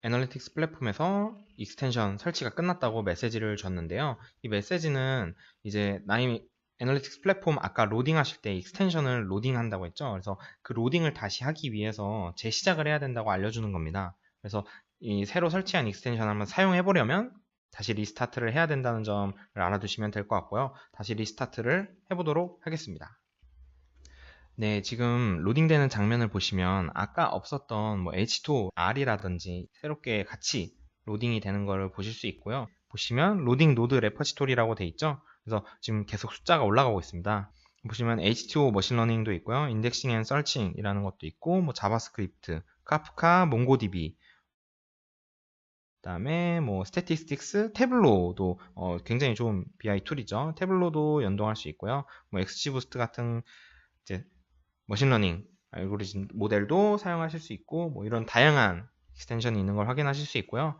애널리틱스 플랫폼에서 익스텐션 설치가 끝났다고 메시지를 줬는데요. 이 메시지는 이제 나임 애널리틱스 플랫폼 아까 로딩 하실 때 익스텐션을 로딩한다고 했죠. 그래서 그 로딩을 다시 하기 위해서 재시작을 해야 된다고 알려주는 겁니다. 그래서 이 새로 설치한 익스텐션 한번 사용해 보려면 다시 리스타트를 해야 된다는 점을 알아두시면 될 것 같고요. 다시 리스타트를 해보도록 하겠습니다. 네, 지금 로딩되는 장면을 보시면 아까 없었던 뭐 H2R이라든지 새롭게 같이 로딩이 되는 걸 보실 수 있고요. 보시면 로딩 노드 레퍼지토리라고 돼 있죠. 그래서 지금 계속 숫자가 올라가고 있습니다. 보시면 H2O 머신러닝도 있고요. 인덱싱 앤 서칭이라는 것도 있고, 뭐 자바스크립트, 카프카, 몽고DB, 그다음에 뭐 스태티스틱스, 태블로도 굉장히 좋은 BI 툴이죠. 태블로도 연동할 수 있고요. 뭐 XGBoost 같은 이제 머신러닝 알고리즘 모델도 사용하실 수 있고, 뭐 이런 다양한 익스텐션이 있는 걸 확인하실 수 있고요.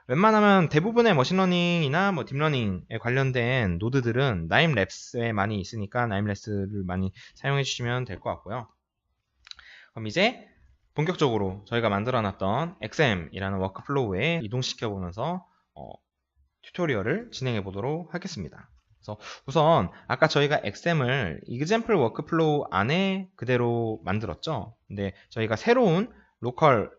웬만하면 대부분의 머신러닝이나 뭐 딥러닝에 관련된 노드들은 나임랩스에 많이 있으니까 나임랩스를 많이 사용해 주시면 될 것 같고요. 그럼 이제 본격적으로 저희가 만들어놨던 XM이라는 워크플로우에 이동시켜 보면서 튜토리얼을 진행해 보도록 하겠습니다. 그래서 우선 아까 저희가 XM을 example workflow 안에 그대로 만들었죠. 근데 저희가 새로운 로컬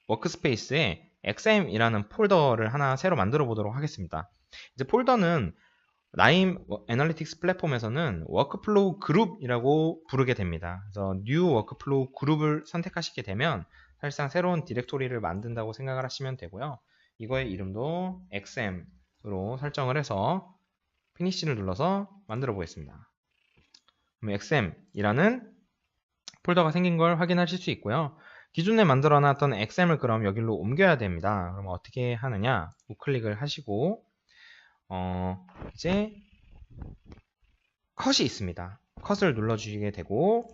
워크스페이스에 XM이라는 폴더를 하나 새로 만들어 보도록 하겠습니다. 이제 폴더는 나임 애널리틱스 플랫폼에서는 워크플로우 그룹이라고 부르게 됩니다. 그래서 new 워크플로우 그룹을 선택하시게 되면 사실상 새로운 디렉토리를 만든다고 생각을 하시면 되고요. 이거의 이름도 XM으로 설정을 해서 피니시를 눌러서 만들어 보겠습니다. 그럼 XM이라는 폴더가 생긴 걸 확인하실 수 있고요. 기존에 만들어 놨던 XM을 그럼 여기로 옮겨야 됩니다. 그럼 어떻게 하느냐? 우클릭을 하시고 이제 컷이 있습니다. 컷을 눌러주시게 되고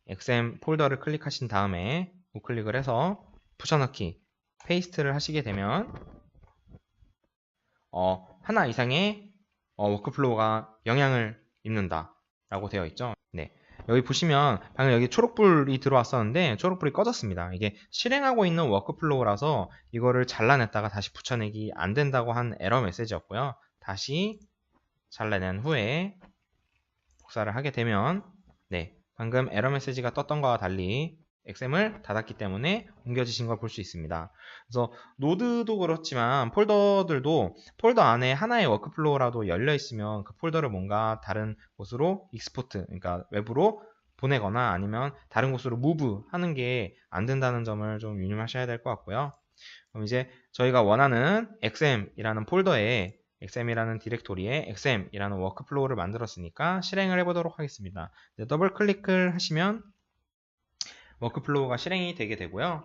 XM 폴더를 클릭하신 다음에 우클릭을 해서 붙여넣기, 페이스트를 하시게 되면 하나 이상의 워크플로우가 영향을 입는다 라고 되어 있죠. 네, 여기 보시면 방금 여기 초록불이 들어왔었는데 초록불이 꺼졌습니다. 이게 실행하고 있는 워크플로우라서 이거를 잘라냈다가 다시 붙여내기 안 된다고 한 에러 메시지였고요. 다시 잘라낸 후에 복사를 하게 되면 네, 방금 에러 메시지가 떴던 것과 달리 XM을 닫았기 때문에 옮겨지신 걸 볼 수 있습니다. 그래서 노드도 그렇지만 폴더들도 폴더 안에 하나의 워크플로우라도 열려 있으면 그 폴더를 뭔가 다른 곳으로 익스포트, 그러니까 외부로 보내거나 아니면 다른 곳으로 무브 하는 게 안 된다는 점을 좀 유념하셔야 될 것 같고요. 그럼 이제 저희가 원하는 XM이라는 폴더에 XM이라는 디렉토리에 XM이라는 워크플로우를 만들었으니까 실행을 해보도록 하겠습니다. 더블 클릭을 하시면 워크플로우가 실행이 되게 되고요.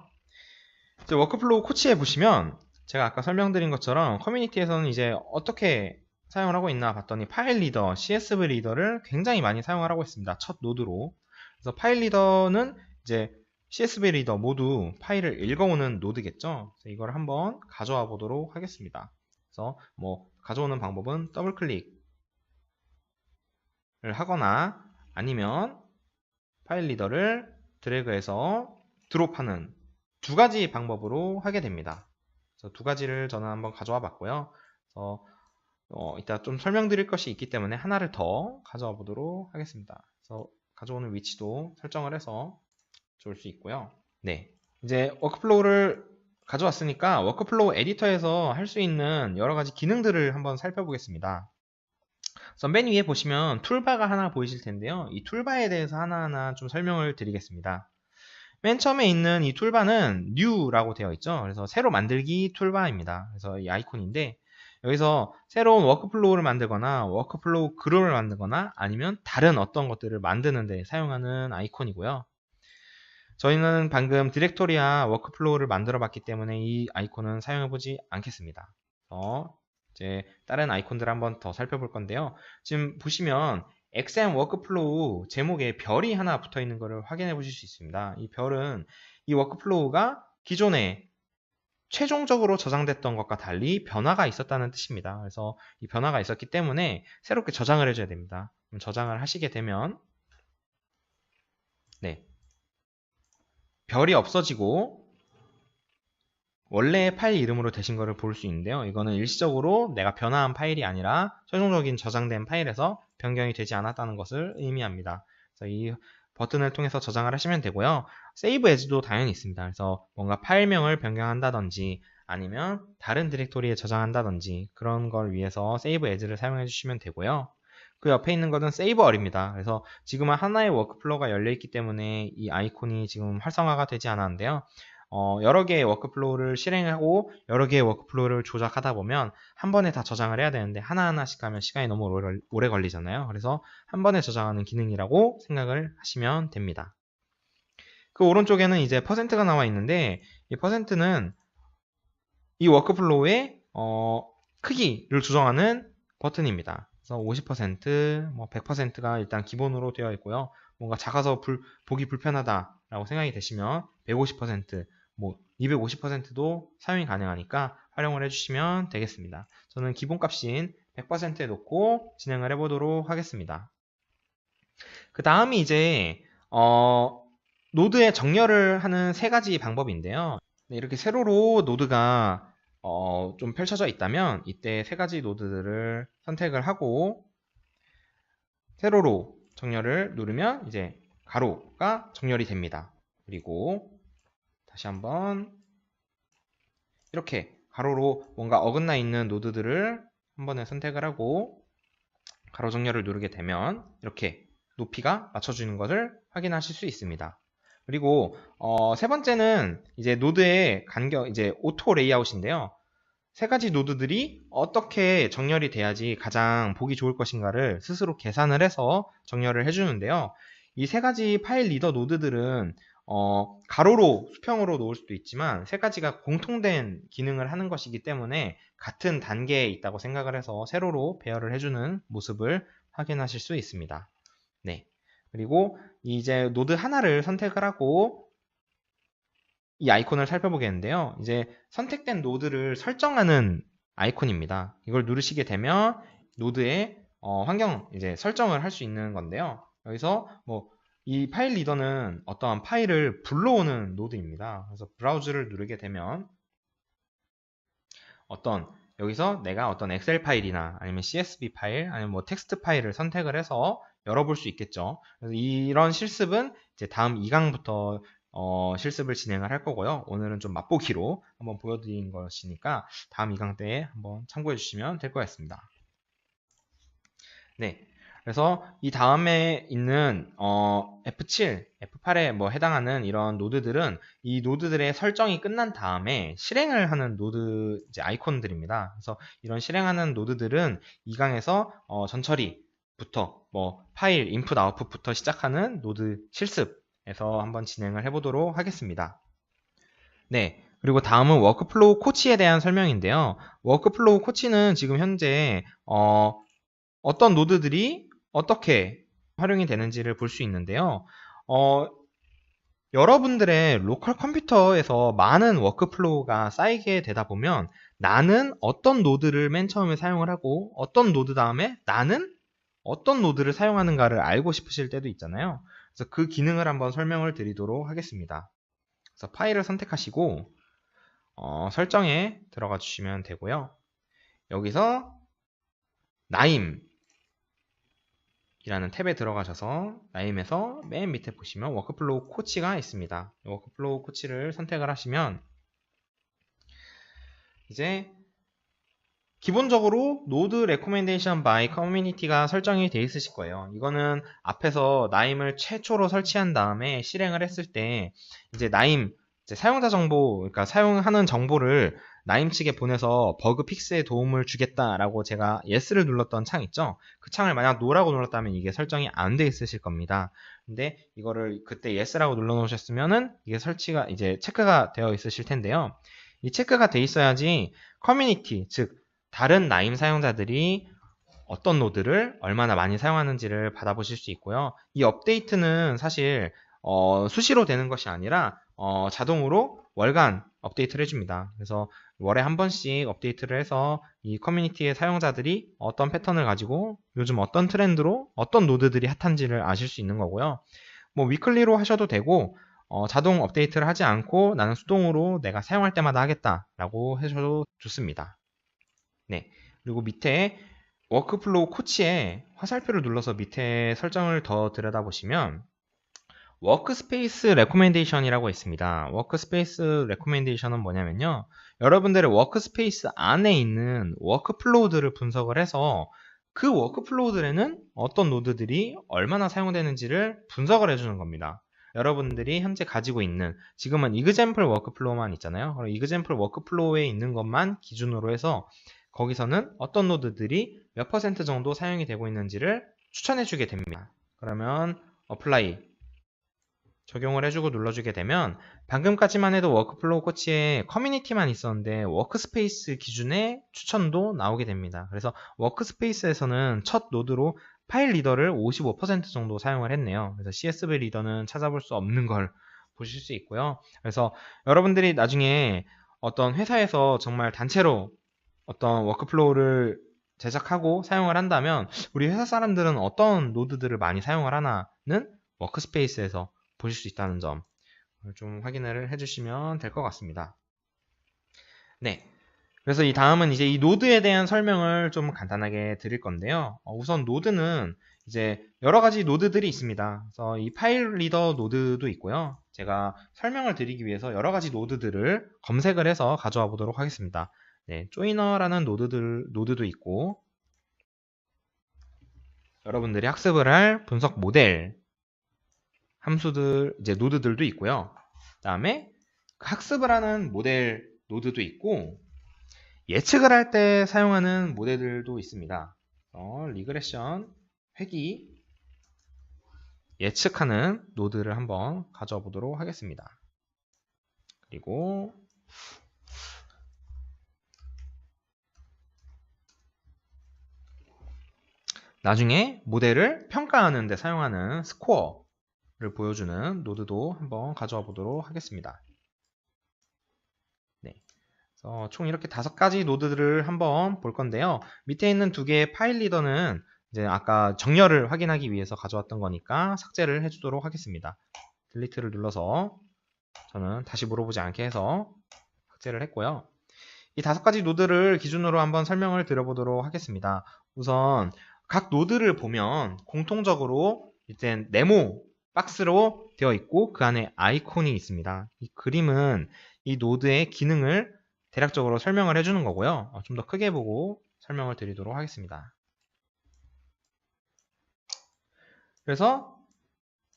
이제 워크플로우 코치에 보시면 제가 아까 설명드린 것처럼 커뮤니티에서는 이제 어떻게 사용을 하고 있나 봤더니 파일 리더, CSV 리더를 굉장히 많이 사용을 하고 있습니다. 첫 노드로. 그래서 파일 리더는 이제 CSV 리더 모두 파일을 읽어오는 노드겠죠. 그래서 이걸 한번 가져와 보도록 하겠습니다. 그래서 뭐 가져오는 방법은 더블 클릭을 하거나 아니면 파일 리더를 드래그해서 드롭하는 두 가지 방법으로 하게 됩니다. 그래서 두 가지를 저는 한번 가져와 봤고요. 그래서 이따 좀 설명드릴 것이 있기 때문에 하나를 더 가져와 보도록 하겠습니다. 그래서 가져오는 위치도 설정을 해서 좋을 수 있고요. 네, 이제 워크플로우를 가져왔으니까 워크플로우 에디터에서 할 수 있는 여러 가지 기능들을 한번 살펴보겠습니다. 그래서 맨 위에 보시면 툴바가 하나 보이실 텐데요. 이 툴바에 대해서 하나하나 좀 설명을 드리겠습니다. 맨 처음에 있는 이 툴바는 New라고 되어 있죠. 그래서 새로 만들기 툴바입니다. 그래서 이 아이콘인데 여기서 새로운 워크플로우를 만들거나 워크플로우 그룹을 만들거나 아니면 다른 어떤 것들을 만드는 데 사용하는 아이콘이고요. 저희는 방금 디렉토리와 워크플로우를 만들어 봤기 때문에 이 아이콘은 사용해 보지 않겠습니다. 이제 다른 아이콘들 한번 더 살펴볼 건데요. 지금 보시면 XM 워크플로우 제목에 별이 하나 붙어 있는 것을 확인해 보실 수 있습니다. 이 별은 이 워크플로우가 기존에 최종적으로 저장됐던 것과 달리 변화가 있었다는 뜻입니다. 그래서 이 변화가 있었기 때문에 새롭게 저장을 해줘야 됩니다. 그럼 저장을 하시게 되면 네, 별이 없어지고 원래의 파일 이름으로 되신 것을 볼 수 있는데요. 이거는 일시적으로 내가 변화한 파일이 아니라 최종적인 저장된 파일에서 변경이 되지 않았다는 것을 의미합니다. 그래서 이 버튼을 통해서 저장을 하시면 되고요. 세이브 에즈도 당연히 있습니다. 그래서 뭔가 파일명을 변경한다든지 아니면 다른 디렉토리에 저장한다든지 그런 걸 위해서 세이브 에즈를 사용해 주시면 되고요. 그 옆에 있는 것은 세이브 얼입니다. 그래서 지금은 하나의 워크플로우가 열려 있기 때문에 이 아이콘이 지금 활성화가 되지 않았는데요. 여러 개의 워크플로우를 실행하고 여러 개의 워크플로우를 조작하다 보면 한 번에 다 저장을 해야 되는데 하나하나씩 하면 시간이 너무 오래 걸리잖아요. 그래서 한 번에 저장하는 기능이라고 생각을 하시면 됩니다. 그 오른쪽에는 이제 퍼센트가 나와 있는데 이 퍼센트는 이 워크플로우의 크기를 조정하는 버튼입니다. 그래서 50%, 뭐 100%가 일단 기본으로 되어 있고요. 뭔가 작아서 보기 불편하다라고 생각이 되시면 150%, 뭐 250%도 사용이 가능하니까 활용을 해주시면 되겠습니다. 저는 기본값인 100%에 놓고 진행을 해보도록 하겠습니다. 그 다음이 이제 노드의 정렬을 하는 세 가지 방법인데요. 이렇게 세로로 노드가 좀 펼쳐져 있다면 이때 세 가지 노드들을 선택을 하고 세로로 정렬을 누르면 이제 가로가 정렬이 됩니다. 그리고 다시 한번 이렇게 가로로 뭔가 어긋나 있는 노드들을 한 번에 선택을 하고 가로 정렬을 누르게 되면 이렇게 높이가 맞춰주는 것을 확인하실 수 있습니다. 그리고 세 번째는 이제 노드의 간격, 이제 오토 레이아웃인데요. 세 가지 노드들이 어떻게 정렬이 돼야지 가장 보기 좋을 것인가를 스스로 계산을 해서 정렬을 해주는데요. 이 세 가지 파일 리더 노드들은 가로로 수평으로 놓을 수도 있지만 세 가지가 공통된 기능을 하는 것이기 때문에 같은 단계에 있다고 생각을 해서 세로로 배열을 해주는 모습을 확인하실 수 있습니다. 네. 그리고 이제 노드 하나를 선택을 하고 이 아이콘을 살펴보겠는데요. 이제 선택된 노드를 설정하는 아이콘입니다. 이걸 누르시게 되면 노드의 환경 이제 설정을 할 수 있는 건데요. 여기서 뭐 이 파일 리더는 어떠한 파일을 불러오는 노드입니다. 그래서 브라우즈를 누르게 되면 여기서 내가 어떤 엑셀 파일이나 아니면 CSV 파일 아니면 뭐 텍스트 파일을 선택을 해서 열어볼 수 있겠죠. 그래서 이런 실습은 이제 다음 2강부터 실습을 진행을 할 거고요. 오늘은 좀 맛보기로 한번 보여드린 것이니까 다음 2강 때에 한번 참고해 주시면 될 것 같습니다. 네. 그래서 이 다음에 있는 F7, F8에 뭐 해당하는 이런 노드들은 이 노드들의 설정이 끝난 다음에 실행을 하는 노드 이제 아이콘들입니다. 그래서 이런 실행하는 노드들은 이 강에서 전처리부터 뭐 파일 인풋 아웃풋부터 시작하는 노드 실습에서 한번 진행을 해보도록 하겠습니다. 네. 그리고 다음은 워크플로우 코치에 대한 설명인데요. 워크플로우 코치는 지금 현재 어떤 노드들이 어떻게 활용이 되는지를 볼 수 있는데요. 여러분들의 로컬 컴퓨터에서 많은 워크플로우가 쌓이게 되다 보면 나는 어떤 노드를 맨 처음에 사용을 하고 어떤 노드 다음에 나는 어떤 노드를 사용하는가를 알고 싶으실 때도 있잖아요. 그래서 그 기능을 한번 설명을 드리도록 하겠습니다. 그래서 파일을 선택하시고 설정에 들어가 주시면 되고요. 여기서 나임 이라는 탭에 들어가셔서 나임에서 맨 밑에 보시면 워크플로우 코치가 있습니다. 워크플로우 코치를 선택을 하시면 이제 기본적으로 노드 레코멘데이션 바이 커뮤니티가 설정이 되어 있으실 거예요. 이거는 앞에서 나임을 최초로 설치한 다음에 실행을 했을 때 이제 나임 이제 사용자 정보, 그러니까 사용하는 정보를 나임 측에 보내서 버그 픽스에 도움을 주겠다라고 제가 yes를 눌렀던 창 있죠. 그 창을 만약 no라고 눌렀다면 이게 설정이 안 돼 있으실 겁니다. 근데 이거를 그때 yes라고 눌러 놓으셨으면은 이게 설치가 이제 체크가 되어 있으실 텐데요. 이 체크가 돼 있어야지 커뮤니티, 즉 다른 나임 사용자들이 어떤 노드를 얼마나 많이 사용하는지를 받아보실 수 있고요. 이 업데이트는 사실 수시로 되는 것이 아니라 자동으로 월간 업데이트를 해줍니다. 그래서 월에 한 번씩 업데이트를 해서 이 커뮤니티의 사용자들이 어떤 패턴을 가지고 요즘 어떤 트렌드로 어떤 노드들이 핫한지를 아실 수 있는 거고요. 뭐 위클리로 하셔도 되고 자동 업데이트를 하지 않고 나는 수동으로 내가 사용할 때마다 하겠다라고 하셔도 좋습니다. 네. 그리고 밑에 워크플로우 코치에 화살표를 눌러서 밑에 설정을 더 들여다보시면 워크스페이스 레코멘데이션이라고 있습니다. 워크스페이스 레코멘데이션은 뭐냐면요. 여러분들의 워크스페이스 안에 있는 워크플로우들을 분석을 해서 그 워크플로우들에는 어떤 노드들이 얼마나 사용되는지를 분석을 해주는 겁니다. 여러분들이 현재 가지고 있는 지금은 example 워크플로우만 있잖아요. 그럼 example 워크플로우에 있는 것만 기준으로 해서 거기서는 어떤 노드들이 몇 % 정도 사용이 되고 있는지를 추천해 주게 됩니다. 그러면 apply 적용을 해주고 눌러주게 되면 방금까지만 해도 워크플로우 코치에 커뮤니티만 있었는데 워크스페이스 기준의 추천도 나오게 됩니다. 그래서 워크스페이스에서는 첫 노드로 파일 리더를 55% 정도 사용을 했네요. 그래서 CSV 리더는 찾아볼 수 없는 걸 보실 수 있고요. 그래서 여러분들이 나중에 어떤 회사에서 정말 단체로 어떤 워크플로우를 제작하고 사용을 한다면 우리 회사 사람들은 어떤 노드들을 많이 사용을 하나는 워크스페이스에서 보실 수 있다는 점 좀 확인을 해주시면 될 것 같습니다. 네. 그래서 이 다음은 이제 이 노드에 대한 설명을 좀 간단하게 드릴 건데요. 우선 노드는 이제 여러 가지 노드들이 있습니다. 그래서 이 파일 리더 노드도 있고요. 제가 설명을 드리기 위해서 여러 가지 노드들을 검색을 해서 가져와 보도록 하겠습니다. 네, 조이너라는 노드도 있고, 여러분들이 학습을 할 분석 모델 함수들, 이제 노드들도 있고요. 그 다음에 학습을 하는 모델 노드도 있고, 예측을 할 때 사용하는 모델들도 있습니다. 리그레션, 회귀, 예측하는 노드를 한번 가져와 보도록 하겠습니다. 그리고 나중에 모델을 평가하는 데 사용하는 스코어를 보여주는 노드도 한번 가져와 보도록 하겠습니다. 네. 그래서 총 이렇게 5가지 노드들을 한번 볼 건데요. 밑에 있는 2개의 파일 리더는 이제 아까 정렬을 확인하기 위해서 가져왔던 거니까 삭제를 해주도록 하겠습니다. 딜리트를 눌러서 저는 다시 물어보지 않게 해서 삭제를 했고요. 이 5가지 노드를 기준으로 한번 설명을 드려보도록 하겠습니다. 우선 각 노드를 보면 공통적으로 일단 네모 박스로 되어 있고 그 안에 아이콘이 있습니다. 이 그림은 이 노드의 기능을 대략적으로 설명을 해주는 거고요. 좀 더 크게 보고 설명을 드리도록 하겠습니다. 그래서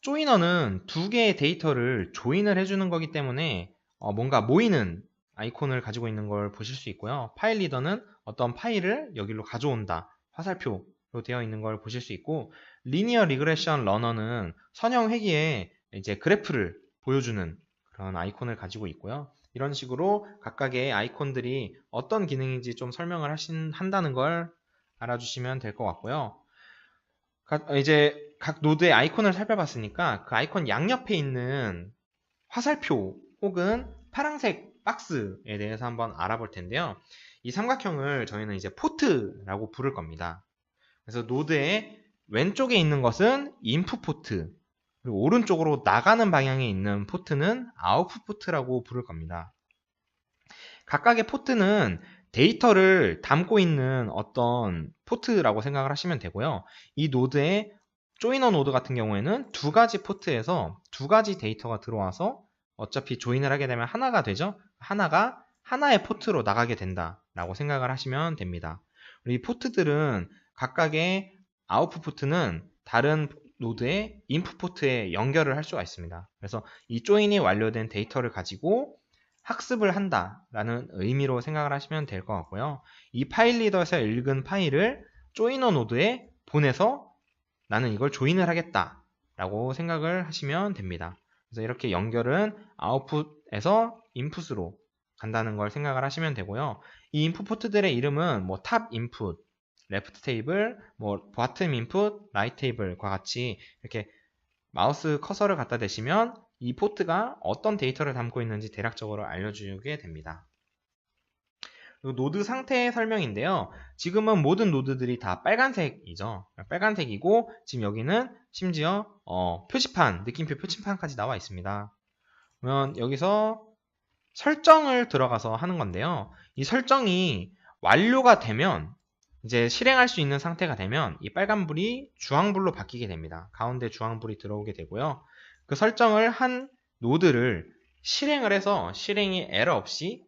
조이너는 2개의 데이터를 조인을 해주는 거기 때문에 뭔가 모이는 아이콘을 가지고 있는 걸 보실 수 있고요. 파일 리더는 어떤 파일을 여기로 가져온다. 화살표로 되어 있는 걸 보실 수 있고, 리니어 리그레션 러너는 선형 회귀에 이제 그래프를 보여주는 그런 아이콘을 가지고 있고요. 이런 식으로 각각의 아이콘들이 어떤 기능인지 좀 설명을 한다는 걸 알아주시면 될 것 같고요. 이제 각 노드의 아이콘을 살펴봤으니까 그 아이콘 양옆에 있는 화살표 혹은 파란색 박스에 대해서 한번 알아볼 텐데요. 이 삼각형을 저희는 이제 포트라고 부를 겁니다. 그래서 노드의 왼쪽에 있는 것은 인풋 포트, 그리고 오른쪽으로 나가는 방향에 있는 포트는 아웃풋 포트라고 부를 겁니다. 각각의 포트는 데이터를 담고 있는 어떤 포트라고 생각을 하시면 되고요. 이 노드의 조이너 노드 같은 경우에는 2가지 포트에서 2가지 데이터가 들어와서 어차피 조인을 하게 되면 하나가 되죠. 하나가 하나의 포트로 나가게 된다라고 생각을 하시면 됩니다. 이 포트들은 각각의 아웃풋 포트는 다른 노드의 인풋 포트에 연결을 할 수가 있습니다. 그래서 이 조인이 완료된 데이터를 가지고 학습을 한다라는 의미로 생각을 하시면 될 것 같고요. 이 파일 리더에서 읽은 파일을 조이너 노드에 보내서 나는 이걸 조인을 하겠다 라고 생각을 하시면 됩니다. 그래서 이렇게 연결은 아웃풋에서 인풋으로 간다는 걸 생각을 하시면 되고요. 이 인풋 포트들의 이름은 뭐 탑 인풋, 레프트 테이블, 뭐 바텀 인풋, 라이트 테이블과 같이 이렇게 마우스 커서를 갖다 대시면 이 포트가 어떤 데이터를 담고 있는지 대략적으로 알려주게 됩니다. 그리고 노드 상태의 설명인데요. 지금은 모든 노드들이 다 빨간색이죠. 빨간색이고 지금 여기는 심지어 표지판, 느낌표 표지판까지 나와 있습니다. 그러면 여기서 설정을 들어가서 하는 건데요. 이 설정이 완료가 되면 이제 실행할 수 있는 상태가 되면 이 빨간불이 주황불로 바뀌게 됩니다. 가운데 주황불이 들어오게 되고요. 그 설정을 한 노드를 실행을 해서 실행이 에러 없이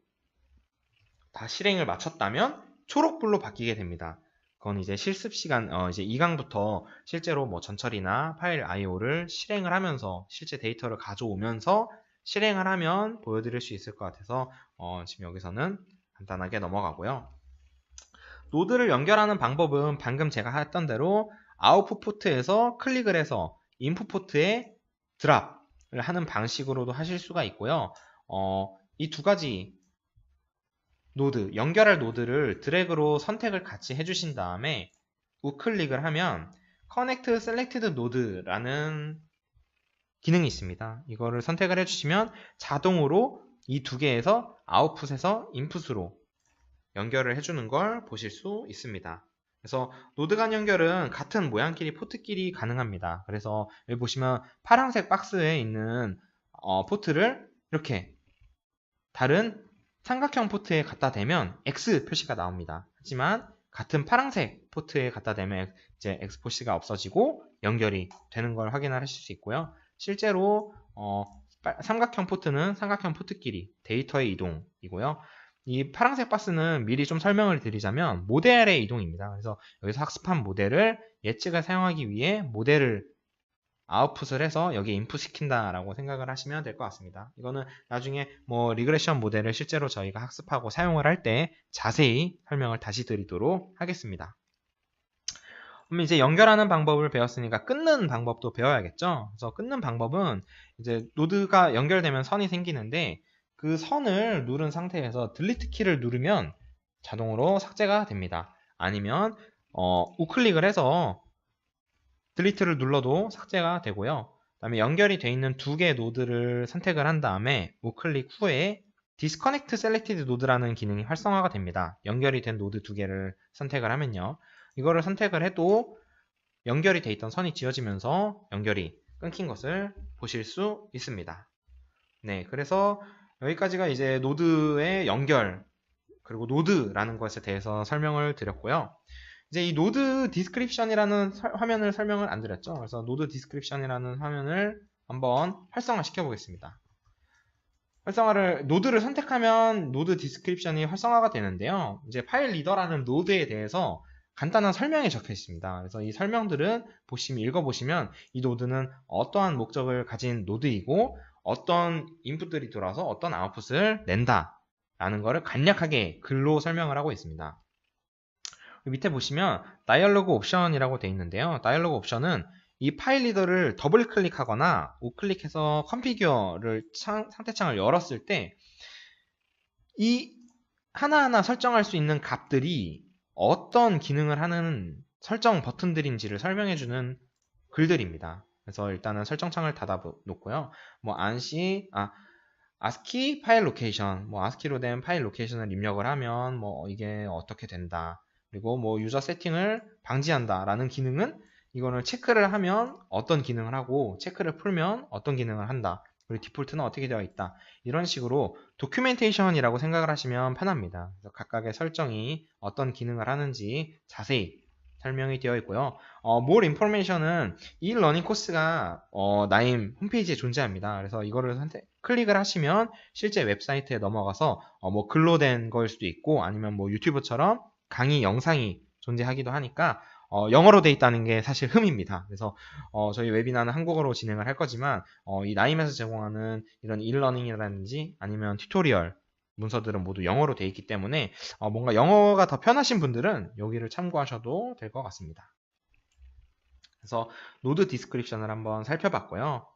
다 실행을 마쳤다면 초록불로 바뀌게 됩니다. 그건 이제 실습 시간, 이제 2강부터 실제로 뭐 전처리나 파일 IO를 실행을 하면서 실제 데이터를 가져오면서 실행을 하면 보여드릴 수 있을 것 같아서 지금 여기서는 간단하게 넘어가고요. 노드를 연결하는 방법은 방금 제가 했던 대로 아웃풋 포트에서 클릭을 해서 인풋 포트에 드랍을 하는 방식으로도 하실 수가 있고요. 이 두 가지 노드, 연결할 노드를 드래그로 선택을 같이 해주신 다음에 우클릭을 하면 Connect Selected Node라는 기능이 있습니다. 이거를 선택을 해주시면 자동으로 이 두 개에서 아웃풋에서 인풋으로 연결을 해주는 걸 보실 수 있습니다. 그래서 노드 간 연결은 같은 모양끼리 포트끼리 가능합니다. 그래서 여기 보시면 파란색 박스에 있는 포트를 이렇게 다른 삼각형 포트에 갖다 대면 X 표시가 나옵니다. 하지만 같은 파란색 포트에 갖다 대면 이제 X 표시가 없어지고 연결이 되는 걸 확인하실 수 있고요. 실제로 삼각형 포트는 삼각형 포트끼리 데이터의 이동이고요. 이 파란색 박스는 미리 좀 설명을 드리자면 모델의 이동입니다. 그래서 여기서 학습한 모델을 예측을 사용하기 위해 모델을 아웃풋을 해서 여기에 인풋 시킨다라고 생각을 하시면 될 것 같습니다. 이거는 나중에 뭐 리그레션 모델을 실제로 저희가 학습하고 사용을 할 때 자세히 설명을 다시 드리도록 하겠습니다. 그럼 이제 연결하는 방법을 배웠으니까 끊는 방법도 배워야겠죠. 그래서 끊는 방법은 이제 노드가 연결되면 선이 생기는데 그 선을 누른 상태에서 딜리트 키를 누르면 자동으로 삭제가 됩니다. 아니면 우클릭을 해서 딜리트를 눌러도 삭제가 되고요. 그 다음에 연결이 되어 있는 두 개의 노드를 선택을 한 다음에 우클릭 후에 Disconnect Selected Node라는 기능이 활성화가 됩니다. 연결이 된 노드 두 개를 선택을 하면요. 이거를 선택을 해도 연결이 되어 있던 선이 지워지면서 연결이 끊긴 것을 보실 수 있습니다. 네, 그래서 여기까지가 이제 노드의 연결 그리고 노드라는 것에 대해서 설명을 드렸고요. 이제 이 노드 디스크립션이라는 화면을 설명을 안 드렸죠. 그래서 노드 디스크립션이라는 화면을 한번 활성화 시켜 보겠습니다. 노드를 선택하면 노드 디스크립션이 활성화가 되는데요. 이제 파일 리더라는 노드에 대해서 간단한 설명이 적혀 있습니다. 그래서 이 설명들은 읽어보시면 이 노드는 어떠한 목적을 가진 노드이고 어떤 인풋들이 들어와서 어떤 아웃풋을 낸다 라는 것을 간략하게 글로 설명을 하고 있습니다. 밑에 보시면 다이얼로그 옵션이라고 되어 있는데요. 다이얼로그 옵션은 이 파일 리더를 더블 클릭하거나 우클릭해서 컨피규어를 상태창을 열었을 때 이 하나하나 설정할 수 있는 값들이 어떤 기능을 하는 설정 버튼들인지를 설명해주는 글들입니다. 그래서 일단은 설정창을 닫아 놓고요. 뭐 ASCII 파일 로케이션, 뭐 ASCII로 된 파일 로케이션을 입력을 하면 뭐 이게 어떻게 된다. 그리고 뭐 유저 세팅을 방지한다 라는 기능은 이거를 체크를 하면 어떤 기능을 하고 체크를 풀면 어떤 기능을 한다. 그리고 디폴트는 어떻게 되어 있다. 이런 식으로 도큐멘테이션이라고 생각을 하시면 편합니다. 그래서 각각의 설정이 어떤 기능을 하는지 자세히 설명이 되어 있고요. more information은 이 러닝 코스가 나임 홈페이지에 존재합니다. 그래서 이거를 클릭을 하시면 실제 웹사이트에 넘어가서 뭐 글로 된 거일 수도 있고 아니면 뭐 유튜브처럼 강의 영상이 존재하기도 하니까 영어로 돼 있다는 게 사실 흠입니다. 그래서 저희 웨비나는 한국어로 진행을 할 거지만 이 나임에서 제공하는 이런 일러닝이라든지 아니면 튜토리얼 문서들은 모두 영어로 돼 있기 때문에 뭔가 영어가 더 편하신 분들은 여기를 참고하셔도 될 것 같습니다. 그래서 노드 디스크립션을 한번 살펴봤고요.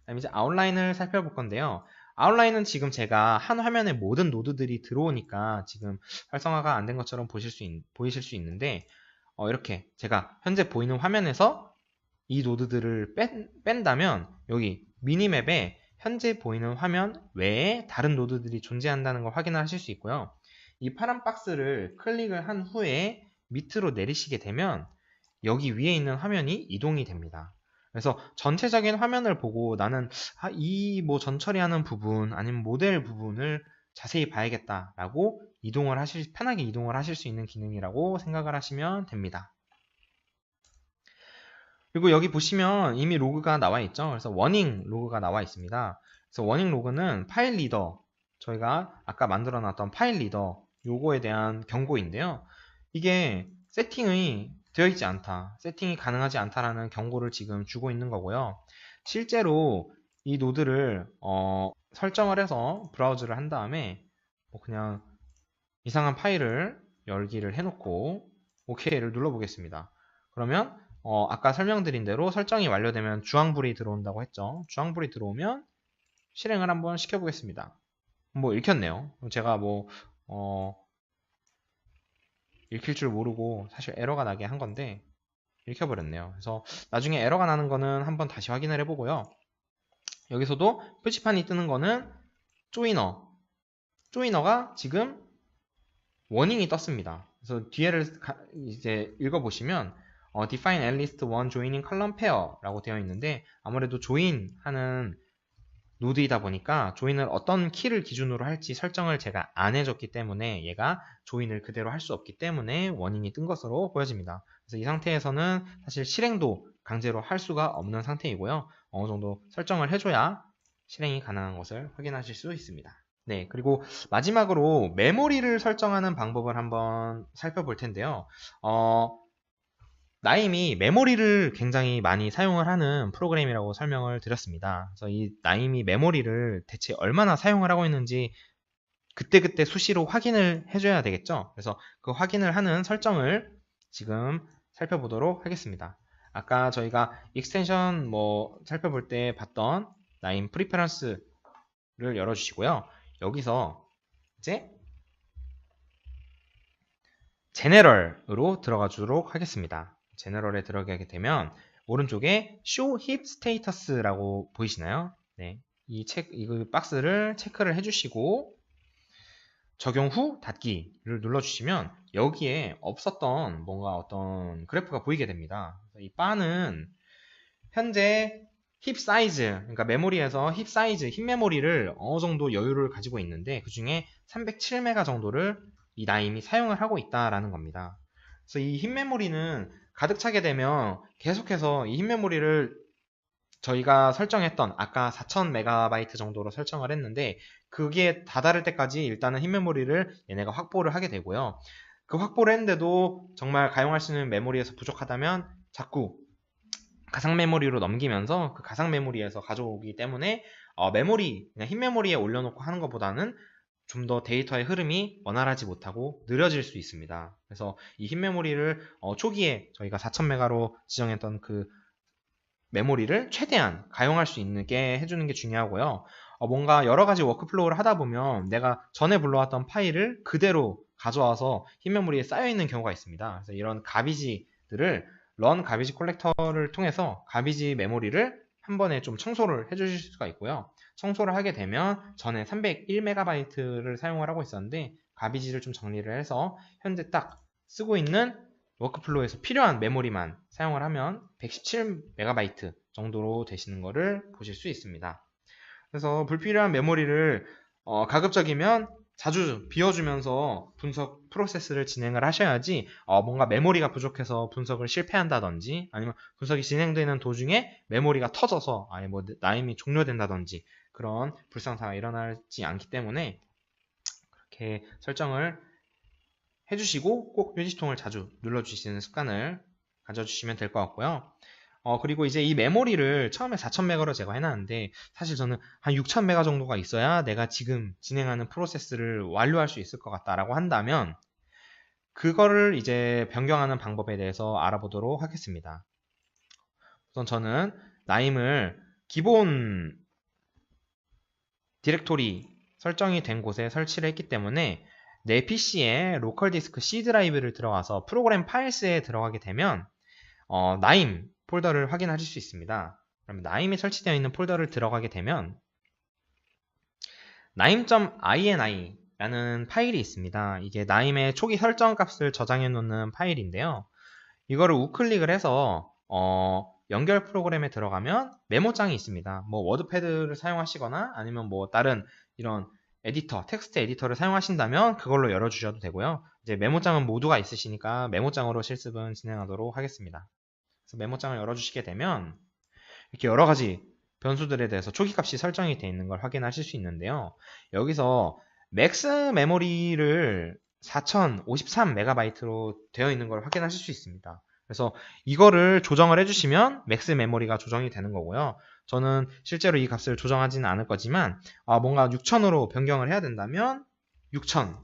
그다음에 이제 아웃라인을 살펴볼 건데요. 아웃라인은 지금 제가 한 화면에 모든 노드들이 들어오니까 지금 활성화가 안 된 것처럼 보이실 수 있는데 이렇게 제가 현재 보이는 화면에서 이 노드들을 뺀다면 여기 미니맵에 현재 보이는 화면 외에 다른 노드들이 존재한다는 걸 확인하실 수 있고요. 이 파란 박스를 클릭을 한 후에 밑으로 내리시게 되면 여기 위에 있는 화면이 이동이 됩니다. 그래서 전체적인 화면을 보고 나는 이 뭐 전처리하는 부분 아니면 모델 부분을 자세히 봐야겠다라고 편하게 이동을 하실 수 있는 기능이라고 생각을 하시면 됩니다. 그리고 여기 보시면 이미 로그가 나와 있죠. 그래서 워닝 로그가 나와 있습니다. 그래서 워닝 로그는 파일 리더, 저희가 아까 만들어 놨던 파일 리더 요거에 대한 경고인데요. 이게 세팅이 되어 있지 않다, 세팅이 가능하지 않다라는 경고를 지금 주고 있는 거고요. 실제로 이 노드를 설정을 해서 브라우즈를 한 다음에 뭐 그냥 이상한 파일을 열기를 해놓고 OK를 눌러보겠습니다. 그러면 아까 설명드린 대로 설정이 완료되면 주황불이 들어온다고 했죠. 주황불이 들어오면 실행을 한번 시켜보겠습니다. 뭐 읽혔네요. 제가 뭐 읽힐 줄 모르고 사실 에러가 나게 한 건데 읽혀버렸네요. 그래서 나중에 에러가 나는 거는 한번 다시 확인을 해보고요. 여기서도 표지판이 뜨는 거는 조이너가 지금 워닝이 떴습니다. 그래서 뒤에를 이제 읽어보시면 define AtLeast one joining column pair라고 되어 있는데 아무래도 join 하는 노드이다 보니까 조인을 어떤 키를 기준으로 할지 설정을 제가 안 해줬기 때문에 얘가 조인을 그대로 할 수 없기 때문에 워닝이 뜬 것으로 보여집니다. 그래서 이 상태에서는 사실 실행도 강제로 할 수가 없는 상태이고요. 어느 정도 설정을 해줘야 실행이 가능한 것을 확인하실 수 있습니다. 네, 그리고 마지막으로 메모리를 설정하는 방법을 한번 살펴볼 텐데요. 나임이 메모리를 굉장히 많이 사용을 하는 프로그램이라고 설명을 드렸습니다. 그래서 이 나임이 메모리를 대체 얼마나 사용을 하고 있는지 그때그때 수시로 확인을 해줘야 되겠죠. 그래서 그 확인을 하는 설정을 지금 살펴보도록 하겠습니다. 아까 저희가 익스텐션 뭐 살펴볼 때 봤던 나임 프리퍼런스를 열어주시고요. 여기서 이제 제네럴으로 들어가 주도록 하겠습니다. 제너럴에 들어가게 되면 오른쪽에 Show Heap Status라고 보이시나요? 네, 이 박스를 체크를 해주시고 적용 후 닫기를 눌러주시면 여기에 없었던 뭔가 어떤 그래프가 보이게 됩니다. 이 바는 현재 힙 사이즈, 그러니까 메모리에서 힙 사이즈, 힙 메모리를 어느 정도 여유를 가지고 있는데 그 중에 307메가 정도를 이 나임이 사용을 하고 있다라는 겁니다. 그래서 이 힙 메모리는 가득 차게 되면 계속해서 이 힙 메모리를 저희가 설정했던 아까 4000MB 정도로 설정을 했는데 그게 다다를 때까지 일단은 힙 메모리를 얘네가 확보를 하게 되고요. 그 확보를 했는데도 정말 가용할 수 있는 메모리에서 부족하다면 자꾸 가상 메모리로 넘기면서 그 가상 메모리에서 가져오기 때문에 메모리, 그냥 힙 메모리에 올려놓고 하는 것보다는 좀 더 데이터의 흐름이 원활하지 못하고 느려질 수 있습니다. 그래서 이 힙 메모리를 초기에 저희가 4000메가로 지정했던 그 메모리를 최대한 가용할 수 있게 해주는 게 중요하고요. 뭔가 여러 가지 워크플로우를 하다 보면 내가 전에 불러왔던 파일을 그대로 가져와서 힙 메모리에 쌓여 있는 경우가 있습니다. 그래서 이런 가비지들을 run garbage collector를 통해서 가비지 메모리를 한 번에 좀 청소를 해주실 수가 있고요. 청소를 하게 되면 전에 301MB를 사용을 하고 있었는데 가비지를 좀 정리를 해서 현재 딱 쓰고 있는 워크플로우에서 필요한 메모리만 사용을 하면 117MB 정도로 되시는 것을 보실 수 있습니다. 그래서 불필요한 메모리를 가급적이면 자주 비워주면서 분석 프로세스를 진행을 하셔야지 뭔가 메모리가 부족해서 분석을 실패한다든지 아니면 분석이 진행되는 도중에 메모리가 터져서 아예 뭐 나임이 종료된다든지 그런 불상사가 일어나지 않기 때문에 그렇게 설정을 해주시고 꼭 휴지통을 자주 눌러주시는 습관을 가져주시면 될 것 같고요. 그리고 이제 이 메모리를 처음에 4000메가로 제가 해놨는데 사실 저는 한 6000메가 정도가 있어야 내가 지금 진행하는 프로세스를 완료할 수 있을 것 같다라고 한다면 그거를 이제 변경하는 방법에 대해서 알아보도록 하겠습니다. 우선 저는 나임을 기본 디렉토리 설정이 된 곳에 설치를 했기 때문에 내 PC에 로컬 디스크 C 드라이브를 들어가서 프로그램 파일스에 들어가게 되면 나임 폴더를 확인하실 수 있습니다. 그럼 나임이 설치되어 있는 폴더를 들어가게 되면 naim.ini 라는 파일이 있습니다. 이게 나임의 초기 설정 값을 저장해 놓는 파일인데요. 이거를 우클릭을 해서 연결 프로그램에 들어가면 메모장이 있습니다. 뭐 워드패드를 사용하시거나 아니면 뭐 다른 이런 에디터, 텍스트 에디터를 사용하신다면 그걸로 열어주셔도 되고요. 이제 메모장은 모두가 있으시니까 메모장으로 실습은 진행하도록 하겠습니다. 그래서 메모장을 열어주시게 되면 이렇게 여러 가지 변수들에 대해서 초기 값이 설정이 되어 있는 걸 확인하실 수 있는데요. 여기서 맥스 메모리를 4053MB로 되어 있는 걸 확인하실 수 있습니다. 그래서 이거를 조정을 해주시면 맥스 메모리가 조정이 되는 거고요. 저는 실제로 이 값을 조정하지는 않을 거지만 뭔가 6000으로 변경을 해야 된다면 6000으로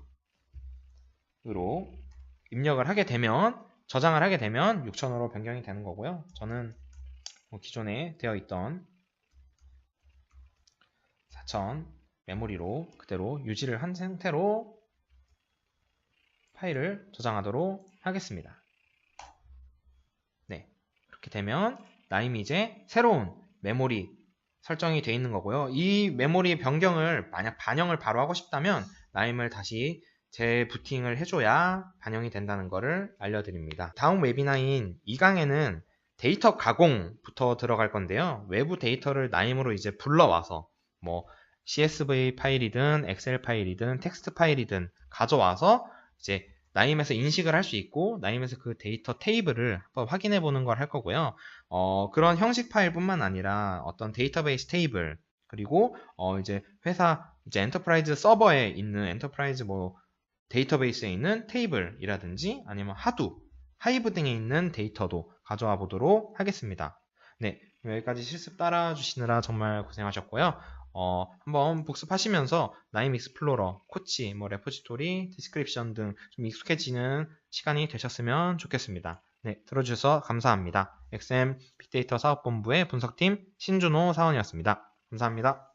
입력을 하게 되면 저장을 하게 되면 6000으로 변경이 되는 거고요. 저는 기존에 되어 있던 4000 메모리로 그대로 유지를 한 상태로 파일을 저장하도록 하겠습니다. 네, 그렇게 되면 나임이 이제 새로운 메모리 설정이 되어 있는 거고요. 이 메모리 변경을 만약 반영을 바로 하고 싶다면 나임을 다시 재부팅을 해줘야 반영이 된다는 것을 알려드립니다. 다음 웨비나인 2강에는 데이터 가공부터 들어갈 건데요. 외부 데이터를 나임으로 이제 불러와서 뭐 CSV 파일이든 엑셀 파일이든 텍스트 파일이든 가져와서 이제 나임에서 인식을 할 수 있고 나임에서 그 데이터 테이블을 한번 확인해 보는 걸 할 거고요. 그런 형식 파일뿐만 아니라 어떤 데이터베이스 테이블 그리고 이제 회사 이제 엔터프라이즈 서버에 있는 엔터프라이즈 뭐 데이터베이스에 있는 테이블이라든지 아니면 하이브 등에 있는 데이터도 가져와 보도록 하겠습니다. 네, 여기까지 실습 따라 주시느라 정말 고생하셨고요. 한번 복습하시면서 나임 익스플로러, 코치, 뭐 레포지토리, 디스크립션 등 좀 익숙해지는 시간이 되셨으면 좋겠습니다. 네, 들어주셔서 감사합니다. XM 빅데이터 사업본부의 분석팀 신준호 사원이었습니다. 감사합니다.